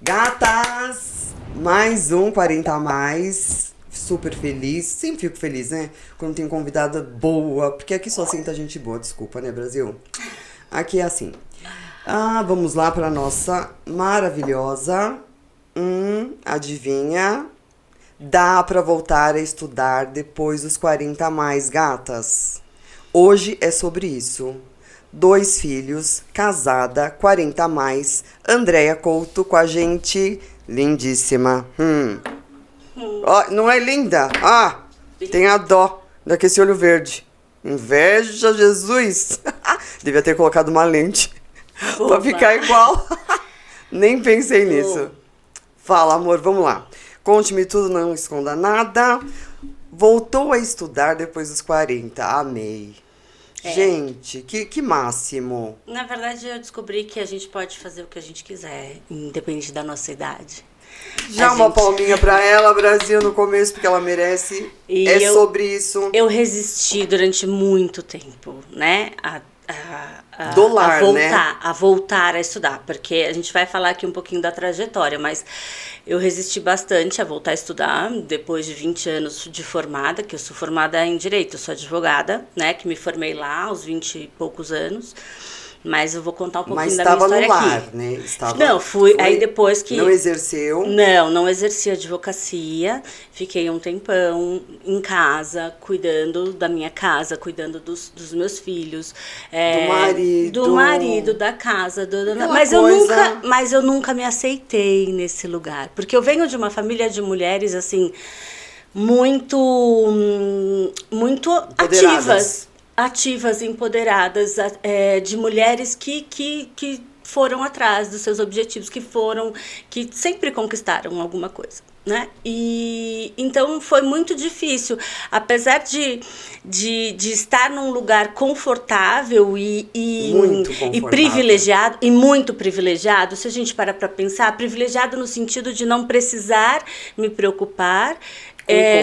Gatas, mais um 40 a mais, super feliz, sempre fico feliz, né, quando tem convidada boa, porque aqui só senta gente boa, desculpa, né, Brasil? Aqui é assim, vamos lá pra nossa maravilhosa, adivinha, dá pra voltar a estudar depois dos 40 a mais, gatas? Hoje é sobre isso. 2 filhos, casada, 40 a mais, Andréia Couto com a gente, lindíssima. Ó, não é linda? Tem a dó daquele olho verde. Inveja, Jesus. Devia ter colocado uma lente pra ficar igual. Nem pensei nisso. Fala, amor, vamos lá. Conte-me tudo, não esconda nada. Voltou a estudar depois dos 40, amei. Gente, que máximo. Na verdade, eu descobri que a gente pode fazer o que a gente quiser, independente da nossa idade. Já uma palminha pra ela, Brasil, no começo, porque ela merece. Sobre isso. Eu resisti durante muito tempo, né? A voltar a estudar, porque a gente vai falar aqui um pouquinho da trajetória, mas eu resisti bastante a voltar a estudar depois de 20 anos de formada, que eu sou formada em Direito, eu sou advogada, né, que me formei lá aos 20 e poucos anos, mas eu vou contar um pouquinho da minha história aqui. Mas estava no lar, né? Aí depois que... Não exerceu? Não exerci advocacia, fiquei um tempão em casa, cuidando da minha casa, cuidando dos meus filhos. Do marido, da casa. Mas eu nunca me aceitei nesse lugar, porque eu venho de uma família de mulheres, assim, muito ativas, empoderadas, de mulheres que foram atrás dos seus objetivos, que sempre conquistaram alguma coisa, né? E então foi muito difícil, apesar de estar num lugar confortável e privilegiado, e muito privilegiado, se a gente parar para pensar, privilegiado no sentido de não precisar me preocupar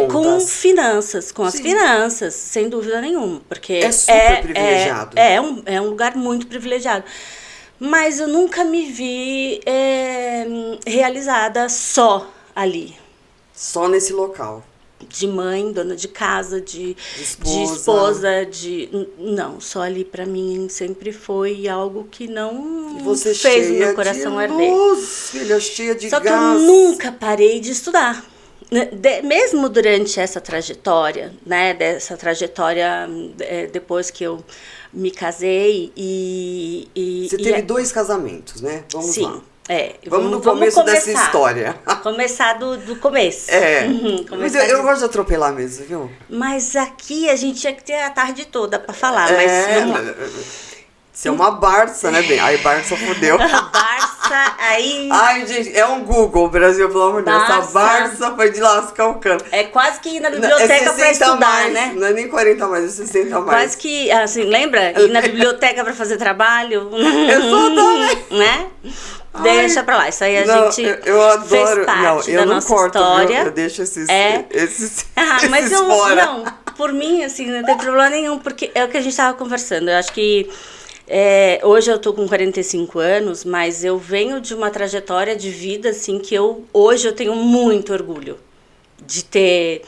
com finanças, com as finanças, sem dúvida nenhuma, porque é super privilegiado. É um lugar muito privilegiado. Mas eu nunca me vi realizada só ali. Só nesse local. De mãe, dona de casa, de esposa, não, só ali pra mim sempre foi algo que não fez o meu coração arder. Filha, cheia de só gás. Que eu nunca parei de estudar. Mesmo durante essa trajetória, né, depois que eu me casei Você teve 2 casamentos, né? Vamos lá. Vamos no começo dessa história. Começar do começo. Mas eu gosto de atropelar mesmo, viu? Mas aqui a gente tinha que ter a tarde toda pra falar, mas vamos lá. Você é uma Barça, né, bem? Aí Barça fodeu. Barça, aí... Ai, gente, é um Google, Brasil, pelo amor de Deus. Essa Barça foi de lascar o cano. É quase que ir na biblioteca pra estudar, mais, né? Não é nem 40 mais, é 60 mais. Quase que, assim, lembra? Ir na biblioteca pra fazer trabalho. Exatamente. Né? Deixa pra lá, isso aí eu adoro. Fez parte da nossa história. Eu deixo esses mas fora. Não, por mim, assim, não tem problema nenhum, porque é o que a gente tava conversando. Eu acho que hoje eu tô com 45 anos, mas eu venho de uma trajetória de vida, assim, que hoje eu tenho muito orgulho de ter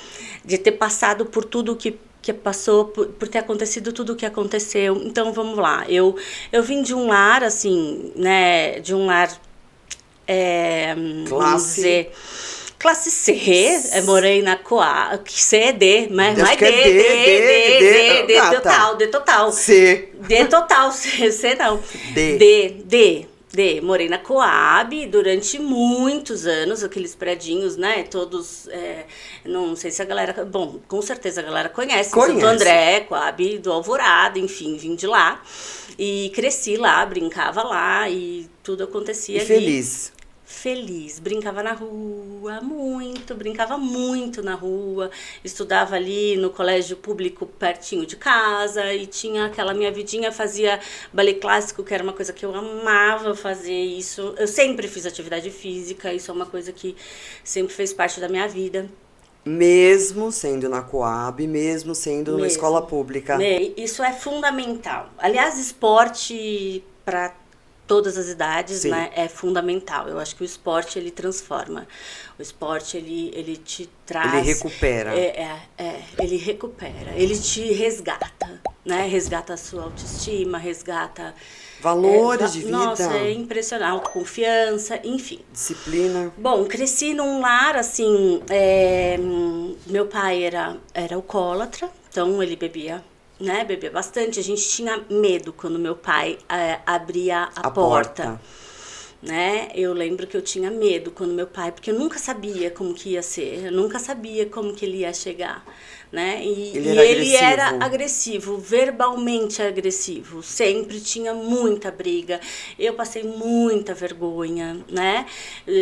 passado por tudo que passou, por ter acontecido tudo o que aconteceu. Então, vamos lá. Eu vim de um lar, assim, né, de um lar, vamos dizer, classe C, morei na Coab, C é D, mas D total. C. D total, C não. D. Morei na Coab durante muitos anos, aqueles predinhos, né, todos, não sei se a galera, bom, com certeza a galera conhece. Santo André, Coab do Alvorada, enfim, vim de lá e cresci lá, brincava lá e tudo acontecia ali. feliz, brincava na rua, brincava muito na rua, estudava ali no colégio público pertinho de casa e tinha aquela minha vidinha, fazia balé clássico, que era uma coisa que eu amava fazer isso. Eu sempre fiz atividade física, isso é uma coisa que sempre fez parte da minha vida. Mesmo sendo na Coab, mesmo sendo numa Mesmo. escola pública. Isso é fundamental. Aliás, esporte para todas as idades, Sim. né, é fundamental. Eu acho que o esporte ele transforma. O esporte ele te traz. Ele recupera. Ele recupera. Ele te resgata, né? Resgata a sua autoestima, resgata Valores de vida. Nossa, é impressionante. Autoconfiança, enfim. Disciplina. Bom, cresci num lar, assim, meu pai era alcoólatra, então ele bebia, né, bebia bastante. A gente tinha medo quando meu pai abria a porta, né? Eu lembro que eu tinha medo quando meu pai, porque eu nunca sabia como que ia ser, eu nunca sabia como que ele ia chegar, né? E ele era agressivo, verbalmente agressivo, sempre tinha muita briga. Eu passei muita vergonha, né?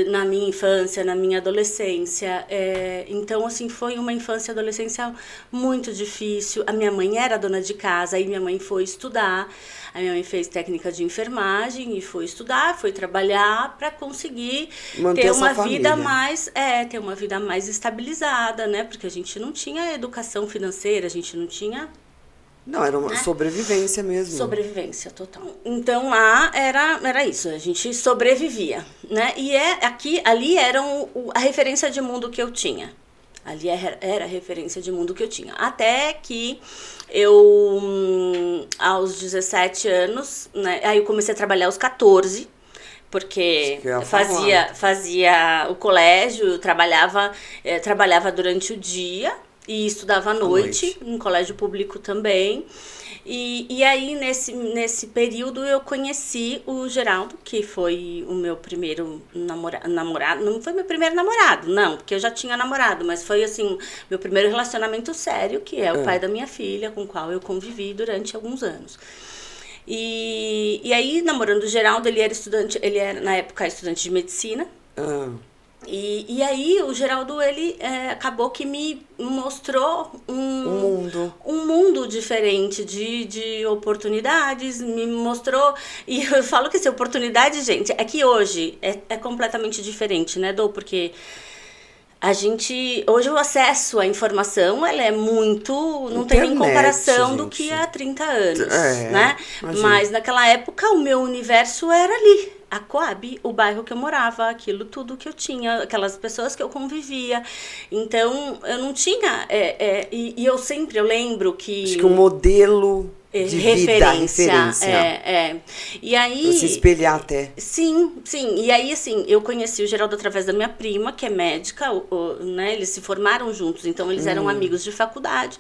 Na minha infância, na minha adolescência. Então, assim, foi uma infância e adolescência muito difícil. A minha mãe era dona de casa, aí minha mãe foi estudar. A minha mãe fez técnica de enfermagem e foi estudar, foi trabalhar para conseguir ter uma vida mais, ter uma vida mais estabilizada, né? Porque a gente não tinha educação financeira, a gente não tinha. Não, era uma sobrevivência mesmo. Sobrevivência total. Então lá era isso, a gente sobrevivia, né? E ali era a referência de mundo que eu tinha. Ali era a referência de mundo que eu tinha. Até que eu, aos 17 anos, né, aí eu comecei a trabalhar aos 14, porque fazia o colégio, trabalhava durante o dia e estudava à noite, em colégio público também. E aí, nesse período, eu conheci o Geraldo, que foi o meu primeiro namorado. Não foi meu primeiro namorado, não, porque eu já tinha namorado, mas foi, assim, meu primeiro relacionamento sério, que é o pai da minha filha, com o qual eu convivi durante alguns anos. E aí, namorando o Geraldo, ele era, na época, estudante de medicina. E aí o Geraldo, ele acabou que me mostrou um mundo diferente de oportunidades, me mostrou, e eu falo que essa oportunidade, gente, é que hoje é completamente diferente, né, Dô? Porque hoje o acesso à informação, ela é muito, não tem nem comparação, gente, do que há 30 anos, né? Imagina. Mas naquela época o meu universo era ali. A Coab, o bairro que eu morava, aquilo tudo que eu tinha, aquelas pessoas que eu convivia. Então, eu não tinha... eu lembro que... Acho que um modelo de referência. E aí... Pra se espelhar até. Sim. E aí, assim, eu conheci o Geraldo através da minha prima, que é médica, né? Eles se formaram juntos, então eles eram amigos de faculdade.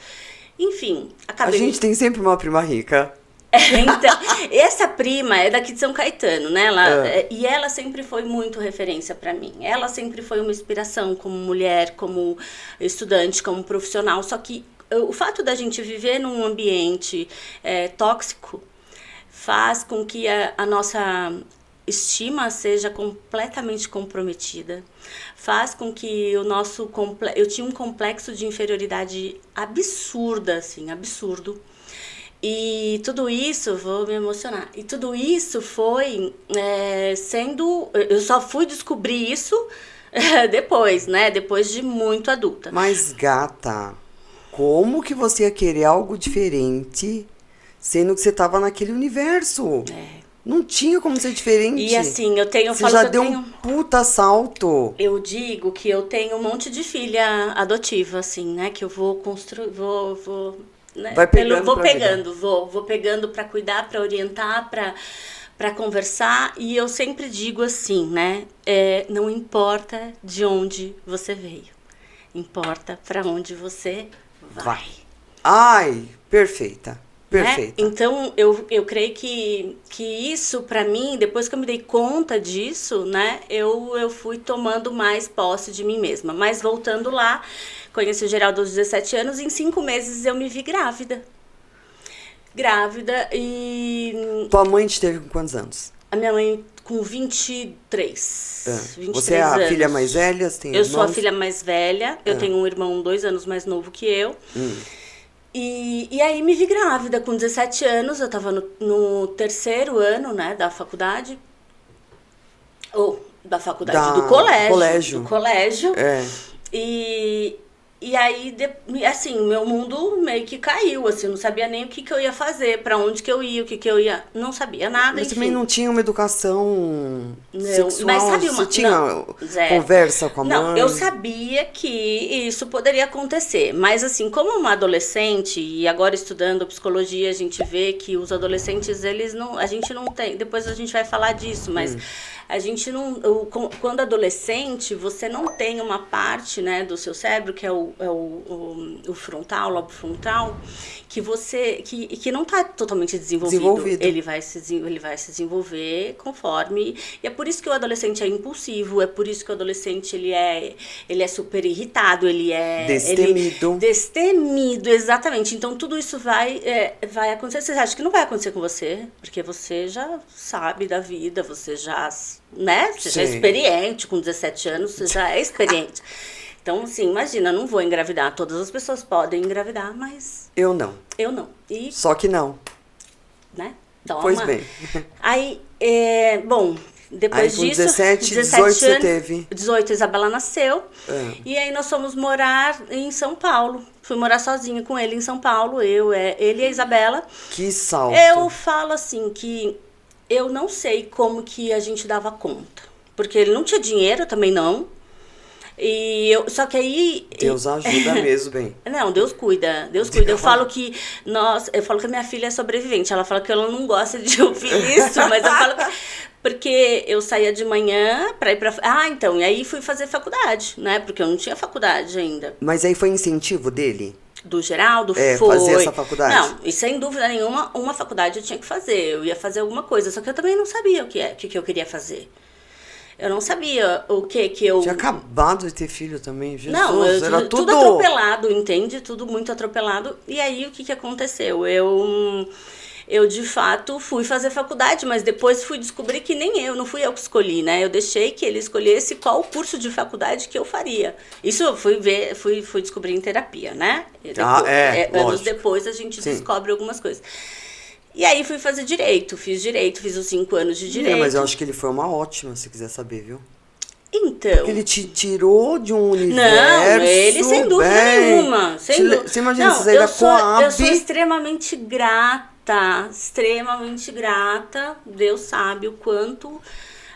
Enfim, acabei... A gente tem sempre uma prima rica. Então, essa prima é daqui de São Caetano, né? E ela sempre foi muito referência para mim. Ela sempre foi uma inspiração como mulher, como estudante, como profissional. Só que o fato da gente viver num ambiente tóxico faz com que a nossa estima seja completamente comprometida. Faz com que eu tinha um complexo de inferioridade absurda, assim, absurdo. E tudo isso, vou me emocionar, e tudo isso foi eu só fui descobrir isso depois, né? Depois de muito adulta. Mas, gata, como que você ia querer algo diferente, sendo que você tava naquele universo? Não tinha como ser diferente. E assim, você já deu um puta salto. Eu digo que eu tenho um monte de filha adotiva, assim, né? Que eu vou construir, né? Vou pegando para cuidar, para orientar, para conversar, e eu sempre digo assim, né? Não importa de onde você veio, importa para onde você vai. Ai, perfeita. Né? Então eu creio que isso para mim, depois que eu me dei conta disso, né? Eu fui tomando mais posse de mim mesma. Mas voltando lá, conheci o Geraldo aos 17 anos, e em 5 meses eu me vi grávida. E... Tua mãe te teve com quantos anos? A minha mãe com 23. 23 Você é a anos. filha mais velha? Você tem Eu sou a irmãos? filha mais velha. Eu tenho um irmão 2 anos mais novo que eu. E aí me vi grávida com 17 anos. Eu tava no terceiro ano, né, da faculdade. Ou da faculdade, do colégio. Do colégio. E aí, assim, meu mundo meio que caiu, assim, eu não sabia nem o que eu ia fazer, pra onde que eu ia, o que eu ia, não sabia nada, Mas enfim. também não tinha uma educação sexual, mas sabe você tinha conversa com a mãe? Não, eu sabia que isso poderia acontecer, mas assim, como uma adolescente, e agora estudando psicologia, a gente vê que os adolescentes, a gente não tem, depois a gente vai falar disso, mas a gente não, quando adolescente, você não tem uma parte, né, do seu cérebro, que é o frontal, o lobo frontal, que não está totalmente desenvolvido. Ele vai se desenvolver conforme, e é por isso que o adolescente é impulsivo, é por isso que o adolescente ele é super irritado, ele é destemido, exatamente. Então tudo isso vai acontecer. Você acha que não vai acontecer com você, porque você já sabe da vida, você já, né? Você já é experiente, com 17 anos, você já é experiente. Então, assim, imagina, não vou engravidar. Todas as pessoas podem engravidar, mas... Eu não. Só que não. Né? Toma. Pois bem. Aí, bom, depois com disso... 17, 18 anos, você teve. 18, Isabela nasceu. E aí nós fomos morar em São Paulo. Fui morar sozinha com ele em São Paulo. Ele e a Isabela. Que salto. Eu falo assim que eu não sei como que a gente dava conta. Porque ele não tinha dinheiro, eu também não. Só que aí... Deus ajuda mesmo, bem. Não, Deus cuida. Eu falo que a minha filha é sobrevivente. Ela fala que ela não gosta de ouvir isso, mas eu falo que... Porque eu saía de manhã pra ir pra... e aí fui fazer faculdade, né? Porque eu não tinha faculdade ainda. Mas aí foi incentivo dele? Do Geraldo, foi. Fazer essa faculdade? Não, e sem dúvida nenhuma, uma faculdade eu tinha que fazer. Eu ia fazer alguma coisa, só que eu também não sabia o que eu queria fazer. Eu não sabia o que eu... Tinha acabado de ter filho também, Jesus. Não, era tudo atropelado, entende? Tudo muito atropelado. E aí, o que aconteceu? Eu, de fato, fui fazer faculdade, mas depois fui descobrir que não fui eu que escolhi, né? Eu deixei que ele escolhesse qual curso de faculdade que eu faria. Isso eu fui descobrir em terapia, né? Anos depois a gente descobre algumas coisas. E aí fui fazer direito, fiz os 5 anos de direito. Mas eu acho que ele foi uma ótima, se quiser saber, viu? Então... Porque ele te tirou de um universo... Não, ele sem dúvida nenhuma. Você imagina, você sair da Coab... Eu sou extremamente grata. Deus sabe o quanto,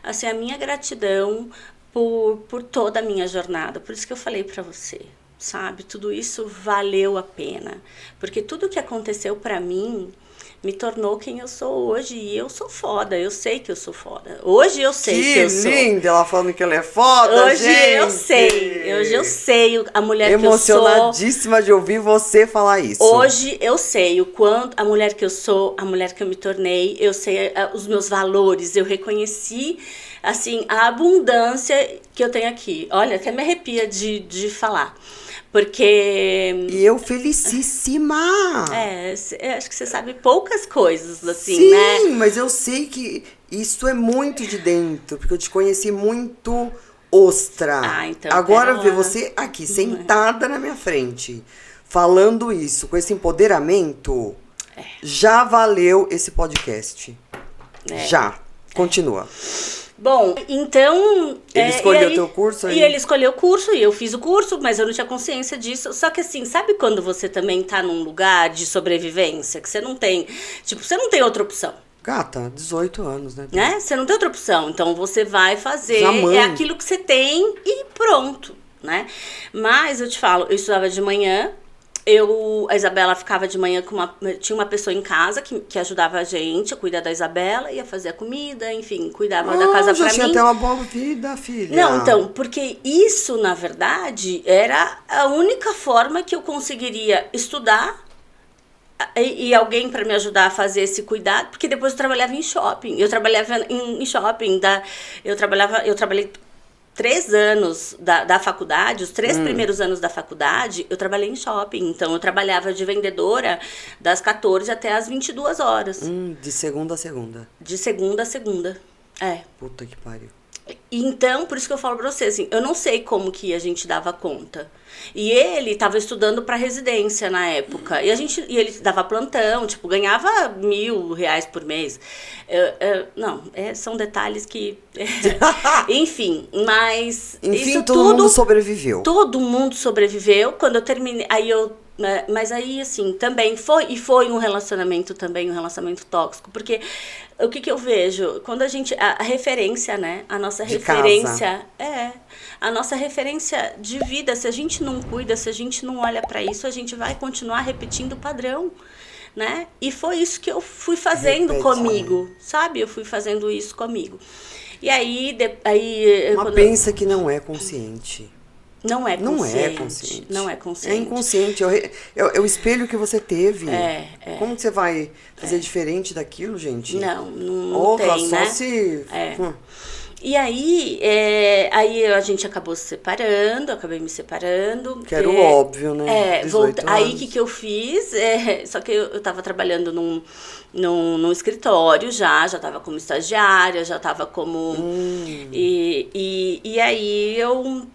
assim, a minha gratidão por toda a minha jornada. Por isso que eu falei pra você, sabe? Tudo isso valeu a pena. Porque tudo que aconteceu pra mim... me tornou quem eu sou hoje. E eu sou foda. Eu sei que eu sou foda. Hoje eu sei que eu sou. Que linda! Ela falando que ela é foda, Hoje eu sei. Hoje eu sei a mulher que eu sou. Emocionadíssima de ouvir você falar isso. Hoje eu sei o quanto a mulher que eu sou, a mulher que eu me tornei. Eu sei os meus valores. Eu reconheci, assim, a abundância que eu tenho aqui. Olha, até me arrepia de falar. Porque... E eu felicíssima! Acho que você sabe poucas coisas, assim, sim, né? Sim, mas eu sei que isso é muito de dentro, porque eu te conheci muito ostra. Então agora ver você aqui, sentada na minha frente, falando isso, com esse empoderamento, já valeu esse podcast. Já. Continua. Bom, então... Ele escolheu o teu curso aí? E ele escolheu o curso, e eu fiz o curso, mas eu não tinha consciência disso. Só que assim, sabe quando você também tá num lugar de sobrevivência, que você não tem... Tipo, você não tem outra opção. Gata, 18 anos, né? Você não tem outra opção. Então, você vai fazer... aquilo que você tem e pronto, né? Mas, eu te falo, eu estudava de manhã... A Isabela ficava de manhã tinha uma pessoa em casa que ajudava a gente a cuidar da Isabela, ia fazer a comida, enfim, cuidava da casa pra mim. Já tinha até uma boa vida, filha. Não, então, porque isso, na verdade, era a única forma que eu conseguiria estudar e alguém para me ajudar a fazer esse cuidado, porque depois eu trabalhava em shopping. Eu trabalhava em shopping, eu trabalhei 3 anos da faculdade, os 3 primeiros anos da faculdade, eu trabalhei em shopping. Então, eu trabalhava de vendedora das 14 até as 22 horas. De segunda a segunda. De segunda a segunda. É. Puta que pariu. Então, por isso que eu falo pra você, assim, eu não sei como que a gente dava conta. E ele estava estudando para residência na época. E ele dava plantão, tipo, ganhava R$ 1.000 por mês. Não, são detalhes que. Enfim, mas. Enfim, isso todo mundo sobreviveu. Todo mundo sobreviveu. Quando eu terminei. Mas aí, assim, também foi um relacionamento tóxico, porque o que eu vejo? Quando a referência, né? A nossa De referência casa. a nossa referência de vida, se a gente não cuida, se a gente não olha para isso, a gente vai continuar repetindo o padrão, né? E foi isso que eu fui fazendo comigo, sabe? Eu fui fazendo isso comigo. E aí Mas pensa que não é consciente. Não é consciente. Não é consciente. Não é consciente. É inconsciente. É o espelho que você teve. Como que você vai fazer diferente daquilo, gente? Não tem, só né? se... E aí a gente acabou se separando, acabei me separando. Que era o óbvio, né? Aí o que eu fiz? Só que eu tava trabalhando num escritório já tava como estagiária, já tava como... E aí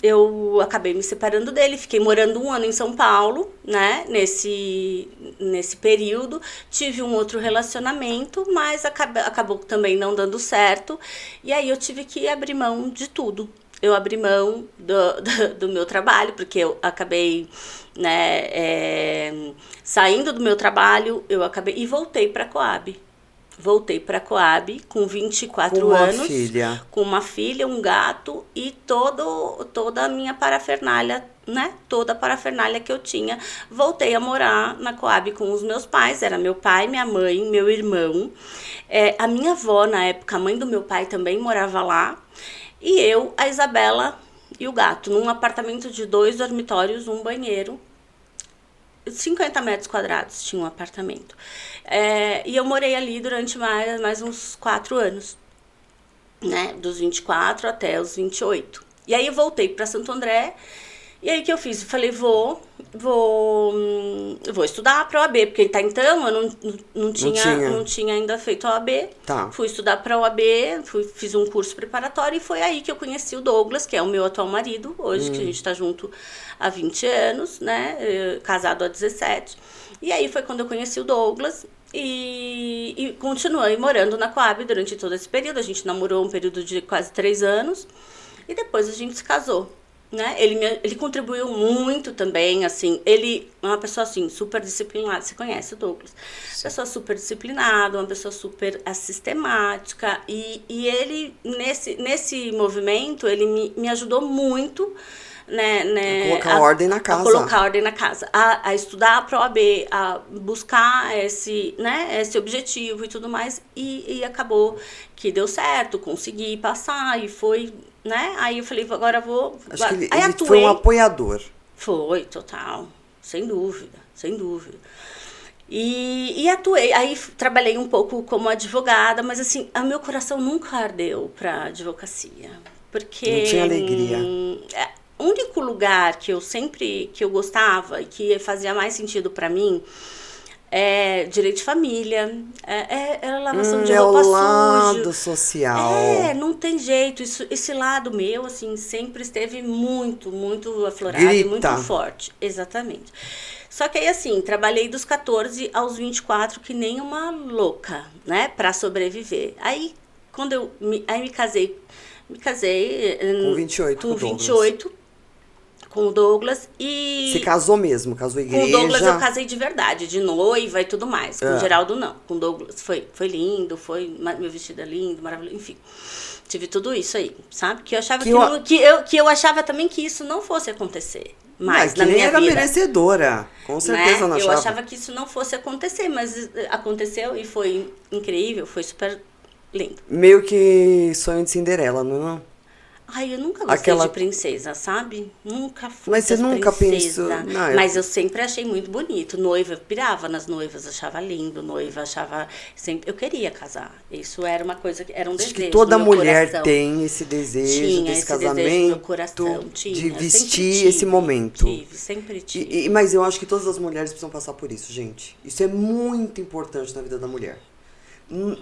eu acabei me separando dele, fiquei morando 1 ano em São Paulo, né? Nesse período, tive um outro relacionamento, mas acabou também não dando certo. E aí eu tive que abrir mão de tudo. Eu abri mão do meu trabalho, porque eu acabei, né, saindo do meu trabalho, e voltei para a Coab. Voltei para a Coab com 24 anos, com uma filha, um gato e toda a minha parafernália, né? Toda a parafernália que eu tinha. Voltei a morar na Coab com os meus pais, era meu pai, minha mãe, meu irmão. A minha avó, na época, a mãe do meu pai também morava lá. E eu, a Isabela e o gato, num apartamento de 2 dormitórios, um banheiro. 50 metros quadrados tinha um apartamento. E eu morei ali durante mais uns 4 anos, né? Dos 24 até os 28. E aí eu voltei para Santo André. E aí o que eu fiz? Eu falei, vou estudar para a OAB, porque até então eu não tinha ainda feito a OAB. Tá. Fui estudar para a OAB, fiz um curso preparatório e foi aí que eu conheci o Douglas, que é o meu atual marido, hoje, que a gente está junto há 20 anos, né? Casado há 17. E aí foi quando eu conheci o Douglas e continuei morando na Coab durante todo esse período. A gente namorou um período de quase 3 anos e depois a gente se casou. Né? Ele contribuiu muito também, assim, ele é uma pessoa, assim, super disciplinada, você conhece o Douglas, pessoa super disciplinada, uma pessoa super sistemática, e ele, nesse movimento, ele me ajudou muito, né, a colocar ordem na casa. A colocar ordem na casa, a estudar a ProAB, a buscar esse objetivo e tudo mais, e acabou que deu certo, consegui passar, e foi... Né? Aí eu falei, agora eu vou... Acho que ele foi um apoiador. Foi, total. Sem dúvida. E atuei. Aí trabalhei um pouco como advogada, mas assim, o meu coração nunca ardeu pra advocacia. Porque... Não tinha alegria. O único lugar que eu gostava e que fazia mais sentido pra mim... direito de família, era lavação de roupa suja. É o lado social. Não tem jeito. Esse lado meu, assim, sempre esteve muito, muito aflorado, muito forte. Exatamente. Só que aí, assim, trabalhei dos 14 aos 24 que nem uma louca, né, pra sobreviver. Aí, quando eu me casei com 28, com 28, com o Douglas e... Você casou mesmo? Casou igreja? Com o Douglas eu casei de verdade, de noiva e tudo mais. Com o Geraldo não. Com o Douglas foi lindo, meu vestido é lindo, maravilhoso, enfim. Tive tudo isso aí, sabe? Que eu achava que eu achava também que isso não fosse acontecer mais na minha vida. Era merecedora, com certeza, né? Não achava. Eu achava que isso não fosse acontecer, mas aconteceu e foi incrível, foi super lindo. Meio que sonho de Cinderela, não é? Ai, eu nunca gostei de princesa, sabe? Nunca fui. Mas você nunca pensou... Não, mas eu sempre achei muito bonito. Noiva, eu pirava nas noivas, achava lindo. Noiva, achava... Eu queria casar. Isso era uma coisa, era um desejo. Acho que toda mulher coração. Tem esse desejo, desse casamento, desejo no meu coração. de vestir esse momento. Sempre tive. Mas eu acho que todas as mulheres precisam passar por isso, gente. Isso é muito importante na vida da mulher.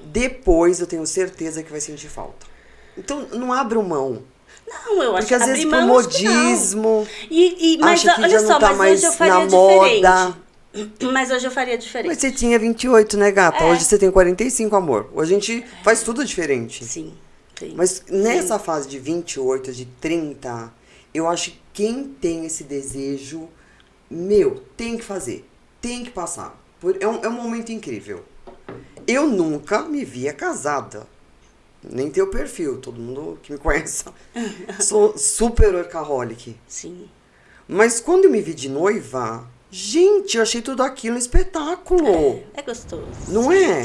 Depois eu tenho certeza que vai sentir falta. Então, não abram mão. Não, eu acho Porque que às vezes abrir por mão, acho que não. modismo, Mas acha que olha já só, não tá mas mais hoje eu faria na moda. diferente. Mas hoje eu faria Mas diferente. você tinha 28, né, gata? É. Hoje você tem 45, amor. Hoje a gente faz tudo diferente. Sim, sim. Mas nessa fase de 28, de 30, eu acho que quem tem esse desejo, tem que fazer. Tem que passar. É um momento incrível. Eu nunca me via casada. Nem tenho perfil. Todo mundo que me conhece. Sou super workaholic. Sim. Mas quando eu me vi de noiva, gente, eu achei tudo aquilo um espetáculo. É gostoso. Não é?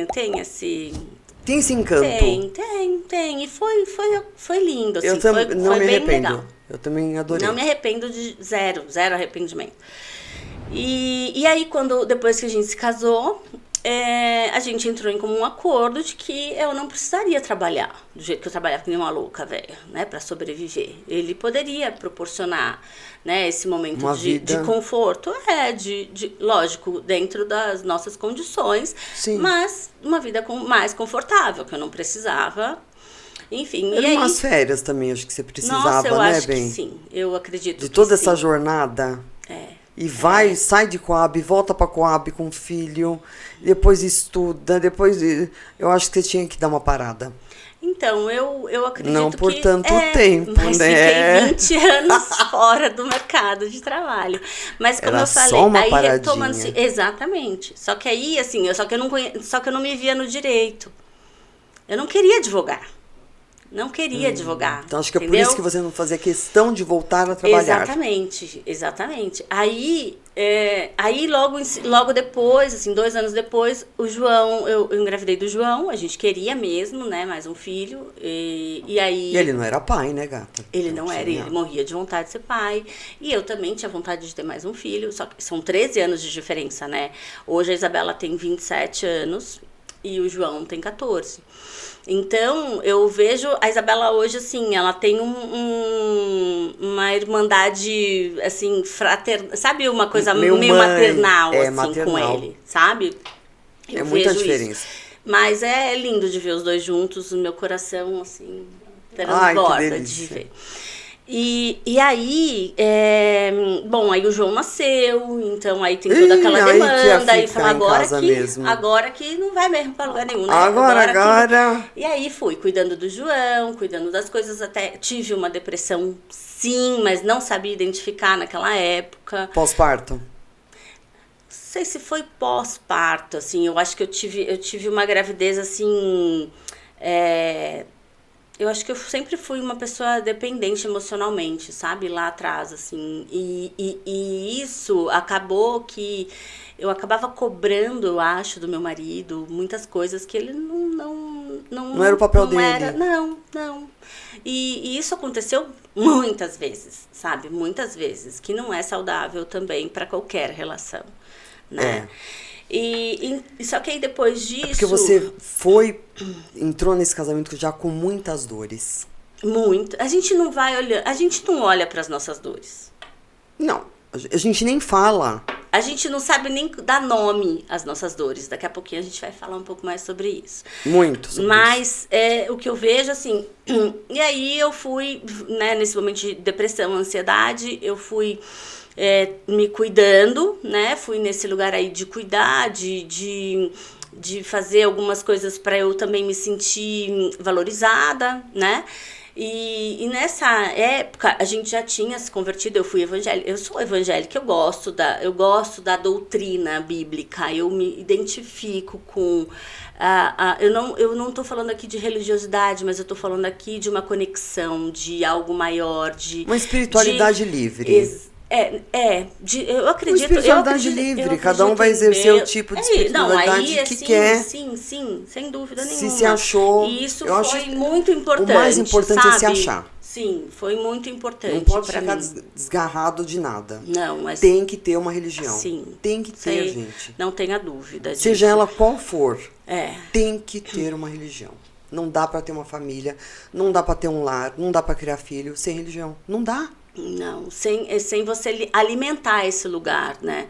Tem esse... Tem esse encanto. Tem. E foi lindo, assim. Eu também não foi me bem arrependo. legal. Eu também adorei. Não me arrependo de zero arrependimento. E aí, depois que a gente se casou, a gente entrou em comum acordo de que eu não precisaria trabalhar do jeito que eu trabalhava, que nem uma louca, velha, né, para sobreviver. Ele poderia proporcionar, né, esse momento de conforto, lógico, dentro das nossas condições, Sim. mas uma vida mais confortável, que eu não precisava. Enfim, Eram e aí... umas férias também, acho que você precisava, Nossa, eu né, acho bem? que sim. Eu acredito de que toda sim. essa jornada. E sai de Coab, volta pra Coab com o filho, depois estuda, eu acho que você tinha que dar uma parada. Então, eu acredito que... Não por tanto tempo, mas né? Fiquei 20 anos fora do mercado de trabalho. Mas como Era eu falei, só uma aí paradinha. retomando-se... Exatamente. Só que aí, assim, só que eu não me via no direito. Eu não queria advogar. Não queria advogar. Então acho que entendeu? é por isso que você não fazia questão de voltar a trabalhar. Exatamente. Aí logo depois, assim, 2 anos depois, o João, eu engravidei do João, a gente queria mesmo, né, mais um filho, e aí... E ele não era pai, né, gata? Ele não era, ele morria de vontade de ser pai, e eu também tinha vontade de ter mais um filho, só que são 13 anos de diferença, né? Hoje a Isabela tem 27 anos e o João tem 14. Então, eu vejo a Isabela hoje, assim, ela tem uma irmandade, assim, fraterna, sabe? Uma coisa meio maternal, assim, maternal. Com ele, sabe? Eu muita diferença. Isso. Mas é lindo de ver os dois juntos, o meu coração, assim, transborda de ver. E aí, bom, aí o João nasceu, então aí tem toda aquela demanda, aí fala agora que não vai mesmo pra lugar nenhum, né? Agora. E aí fui cuidando do João, cuidando das coisas, até tive uma depressão, sim, mas não sabia identificar naquela época. Pós-parto? Não sei se foi pós-parto, assim, eu acho que eu tive uma gravidez, assim, eu acho que eu sempre fui uma pessoa dependente emocionalmente, sabe? Lá atrás, assim. E isso acabou que eu acabava cobrando, eu acho, do meu marido, muitas coisas que ele não era o papel dele. Não. E isso aconteceu muitas vezes, sabe? Muitas vezes, que não é saudável também para qualquer relação, né? Só que aí depois disso... porque você entrou nesse casamento já com muitas dores. Muito. A gente não olha para as nossas dores. Não, a gente nem fala. A gente não sabe nem dar nome às nossas dores. Daqui a pouquinho a gente vai falar um pouco mais sobre isso. Muito sobre Mas o que eu vejo, assim... E aí eu fui, né, nesse momento de depressão, ansiedade, eu fui... me cuidando, né? Fui nesse lugar aí de cuidar, de fazer algumas coisas para eu também me sentir valorizada, né? E nessa época a gente já tinha se convertido, eu fui evangélica, eu sou evangélica, eu gosto da doutrina bíblica, eu me identifico com eu não estou falando aqui de religiosidade, mas eu estou falando aqui de uma conexão, de algo maior, de uma espiritualidade livre. Eu acredito... Uma espiritualidade livre, cada um vai exercer o tipo de espiritualidade que quer. Sim, sem dúvida nenhuma. Se achou... E isso foi muito importante, o mais importante, sabe? É se achar. Sim, foi muito importante. Não pode ficar desgarrado de nada. Não, mas... Tem que ter uma religião. Sim. Tem que ter, gente. Não tenha dúvida disso. Seja ela qual for, tem que ter uma religião. Não dá pra ter uma família, não dá pra ter um lar, não dá pra criar filho sem religião. Não dá. Não, sem você alimentar esse lugar, né,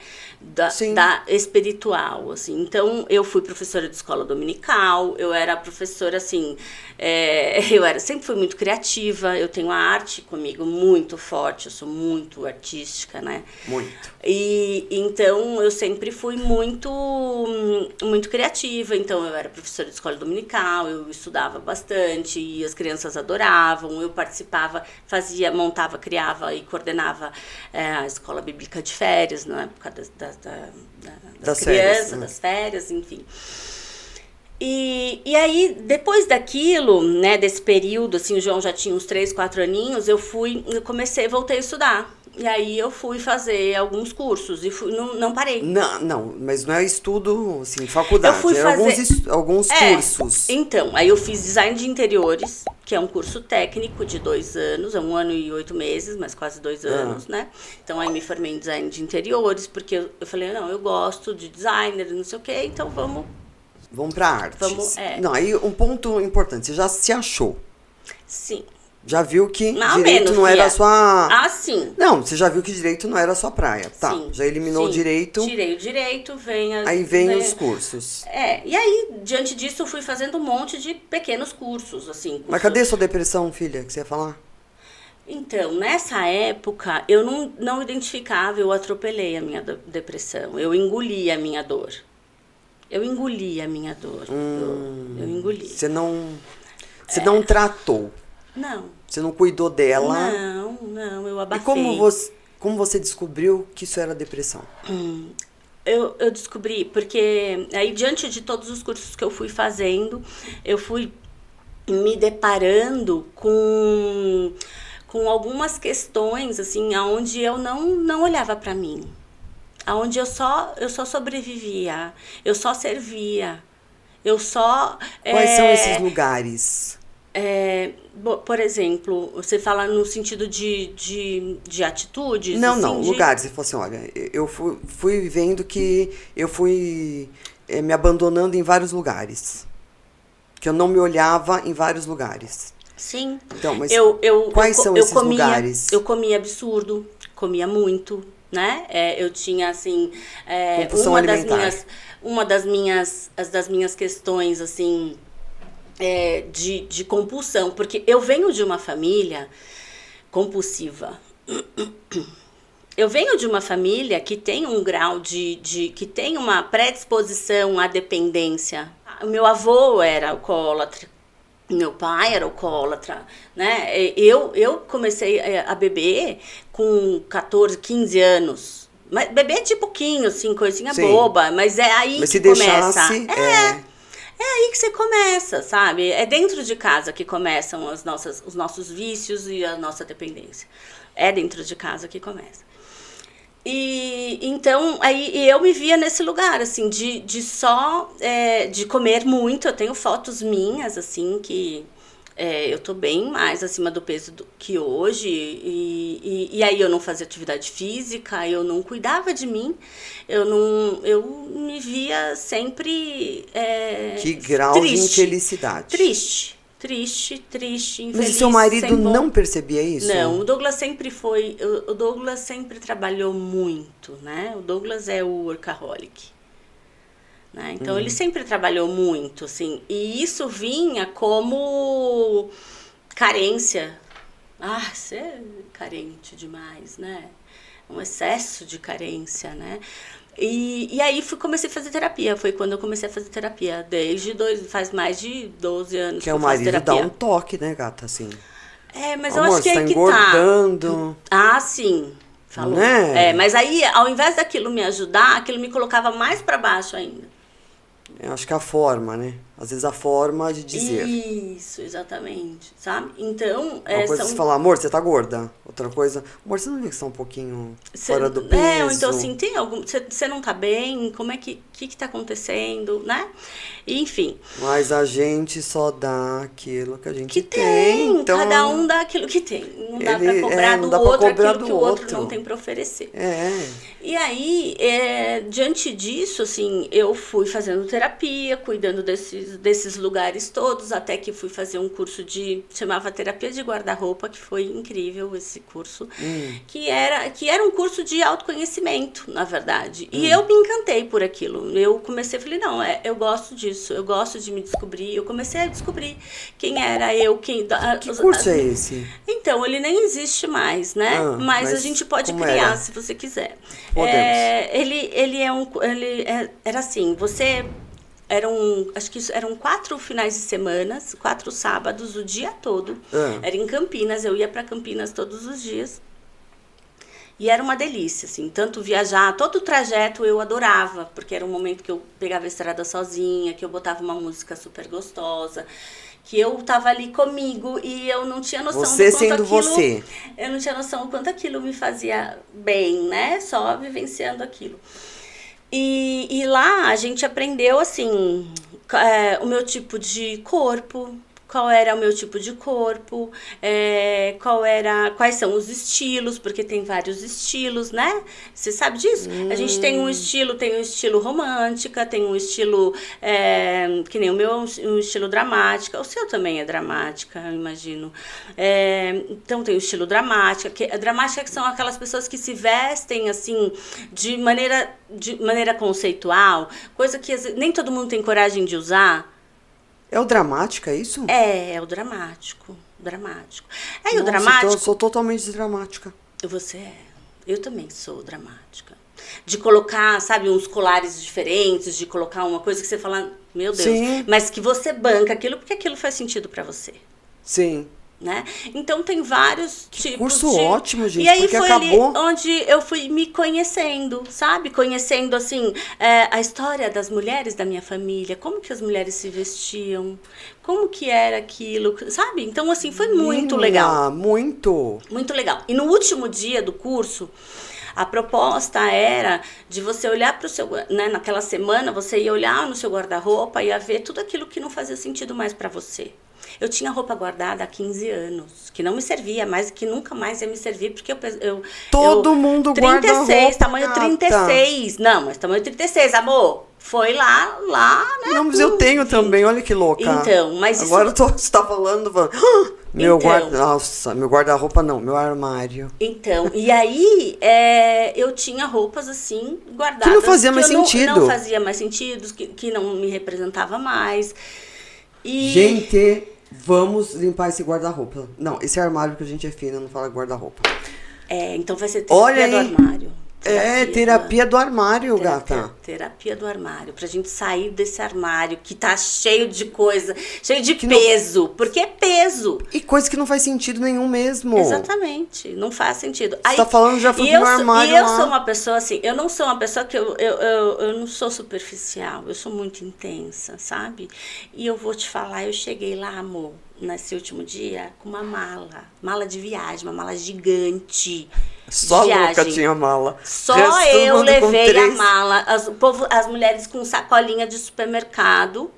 Sim. da espiritual, assim. Então, eu fui professora de escola dominical, eu era professora, assim, sempre fui muito criativa, eu tenho a arte comigo muito forte, eu sou muito artística, né. Muito. E então eu sempre fui muito criativa. Então eu era professora de escola dominical, eu estudava bastante e as crianças adoravam. Eu participava, montava, criava e coordenava a escola bíblica de férias na época das crianças, das férias, enfim. E aí, depois daquilo, né, desse período, assim, o João já tinha uns 3, 4 aninhos, eu voltei a estudar. E aí eu fui fazer alguns cursos e não parei. Não, mas não é estudo, assim, faculdade. Eu fui fazer alguns cursos. Então, aí eu fiz design de interiores, que é um curso técnico de 2 anos, é 1 ano e 8 meses, mas quase 2 anos, né? Então aí me formei em design de interiores, porque eu falei, não, eu gosto de designer, não sei o quê, então vamos pra arte. Não, aí um ponto importante, você já se achou. Sim. Já viu que Não, direito não era a sua... Ah, sim. Não, você já viu que direito não era a sua praia. Tá, sim, já eliminou o direito. Tirei o direito, Aí vem os cursos. E aí, diante disso, eu fui fazendo um monte de pequenos cursos, assim. Cursos. Mas cadê sua depressão, filha, que você ia falar? Então, nessa época, eu não identificava, eu atropelei a minha depressão. Eu engoli a minha dor. Eu engoli. Eu engoli. Você não tratou. Não. Você não cuidou dela. Não, eu abafei. E como você descobriu que isso era depressão? Eu descobri, porque aí diante de todos os cursos que eu fui fazendo, eu fui me deparando com algumas questões, assim, onde eu não olhava para mim. Onde eu só sobrevivia, eu só servia, eu só... Quais são esses lugares? Por exemplo, você fala no sentido de atitudes? Não, assim, lugares. Você falou assim, olha, eu fui vendo que eu fui me abandonando em vários lugares. Que eu não me olhava em vários lugares. Sim. Então, mas quais são esses lugares? Eu comia absurdo, comia muito, né? Eu tinha, assim... compulsão alimentar. Uma das minhas questões, assim... de compulsão, porque eu venho de uma família compulsiva. Eu venho de uma família que tem um grau que tem uma predisposição à dependência. O meu avô era alcoólatra, meu pai era alcoólatra, né? Eu comecei a beber com 14, 15 anos. Mas beber de pouquinho, assim, coisinha boba, mas é aí mas que se começa. Deixasse, É aí que você começa, sabe? É dentro de casa que começam os nossos vícios e a nossa dependência. É dentro de casa que começa. E então, aí eu me via nesse lugar, assim, de comer muito. Eu tenho fotos minhas, assim, que eu tô bem mais acima do peso que hoje. E aí eu não fazia atividade física, eu não cuidava de mim. Eu me via sempre que grau triste, de infelicidade. Triste, infeliz. Mas seu marido não percebia isso? Não, o Douglas sempre trabalhou muito, né? O Douglas é o workaholic. Né? Então, ele sempre trabalhou muito, assim. E isso vinha como carência. Ah, você é carente demais, né? Um excesso de carência, né? E aí comecei a fazer terapia. Foi quando eu comecei a fazer terapia. Faz mais de 12 anos que eu faço terapia. Que o marido dá um toque, né, gata, assim. Mas amor, eu acho que você aí tá que engordando. Ah, sim. Falou. Né? Mas aí, ao invés daquilo me ajudar, aquilo me colocava mais para baixo ainda. Eu acho que a forma, né? Às vezes a forma de dizer. Isso, exatamente, sabe? Então... Uma coisa você falar, amor, você tá gorda. Outra coisa, amor, você não vê que você tá um pouquinho fora do peso? Ou então assim, tem algum... Você não tá bem? Como é que tá acontecendo, né? Enfim. Mas a gente só dá aquilo que a gente tem. Então, cada um dá aquilo que tem. Não dá pra cobrar do outro aquilo que o outro não tem pra oferecer. E aí, diante disso, assim, eu fui fazendo terapia, cuidando desses lugares todos, até que fui fazer um curso chamava Terapia de Guarda-Roupa, que foi incrível esse curso, que era um curso de autoconhecimento, na verdade. E eu me encantei por aquilo. Eu comecei, falei, não, eu gosto disso, eu gosto de me descobrir. Eu comecei a descobrir quem era eu, Que curso é esse? Então, ele nem existe mais, né? Mas a gente pode criar, se você quiser. Podemos. Era assim, acho que eram 4 finais de semana, 4 sábados, o dia todo. Era em Campinas, eu ia para Campinas todos os dias. E era uma delícia, assim, tanto viajar, todo o trajeto eu adorava, porque era um momento que eu pegava a estrada sozinha, que eu botava uma música super gostosa, que eu tava ali comigo e eu não tinha noção Você do quanto sendo aquilo... você. Eu não tinha noção do quanto aquilo me fazia bem, né? Só vivenciando aquilo. E lá a gente aprendeu, assim, o meu tipo de corpo, qual era o meu tipo de corpo, quais são os estilos, porque tem vários estilos, né? Você sabe disso? A gente tem um estilo romântica, tem um estilo, que nem o meu, um estilo dramática, o seu também é dramática, eu imagino. Então tem o estilo dramática, dramática que são aquelas pessoas que se vestem, assim, de maneira conceitual, coisa que nem todo mundo tem coragem de usar. É o dramático, é isso? É o dramático. E o Nossa, dramático... então eu sou totalmente dramática. Você é. Eu também sou dramática. De colocar, sabe, uns colares diferentes, de colocar uma coisa que você fala, meu Deus. Sim. Mas que você banca aquilo porque aquilo faz sentido pra você. Sim. Né? Então tem vários tipos curso ótimo, gente, e aí porque foi acabou... ali onde eu fui me conhecendo, sabe? Conhecendo, assim, a história das mulheres da minha família, como que as mulheres se vestiam, como que era aquilo, sabe? Então, assim, foi muito legal. Muito legal. E no último dia do curso, a proposta era de você olhar para o seu... Né, naquela semana, você ia olhar no seu guarda-roupa e ia ver tudo aquilo que não fazia sentido mais para você. Eu tinha roupa guardada há 15 anos, que não me servia mais, que nunca mais ia me servir, porque Todo mundo guarda roupa, 36, tamanho 36. Não, mas tamanho 36, amor. Foi lá, né? Não, mas eu tenho também, olha que louca. Então, mas agora você tá falando... Meu guarda-roupa não, meu armário. Então, e aí eu tinha roupas assim, guardadas. Que não fazia mais sentido. Não fazia mais sentido, que não me representava mais. E... Gente, vamos limpar esse guarda-roupa. Não, esse armário que a gente é fina, não fala guarda-roupa. Então vai ser terapia do armário. Terapia do armário, gata. Terapia do armário. Pra gente sair desse armário que tá cheio de coisa, cheio de peso. Porque é peso. E coisa que não faz sentido nenhum mesmo. Exatamente. Não faz sentido. Você tá falando, já foi pro armário lá. E eu sou uma pessoa assim, eu não sou uma pessoa que eu não sou superficial. Eu sou muito intensa, sabe? E eu vou te falar, eu cheguei lá, amor, nesse último dia, com uma mala de viagem, uma mala gigante. Só a louca tinha mala. Só eu levei a mala. As mulheres com sacolinha de supermercado.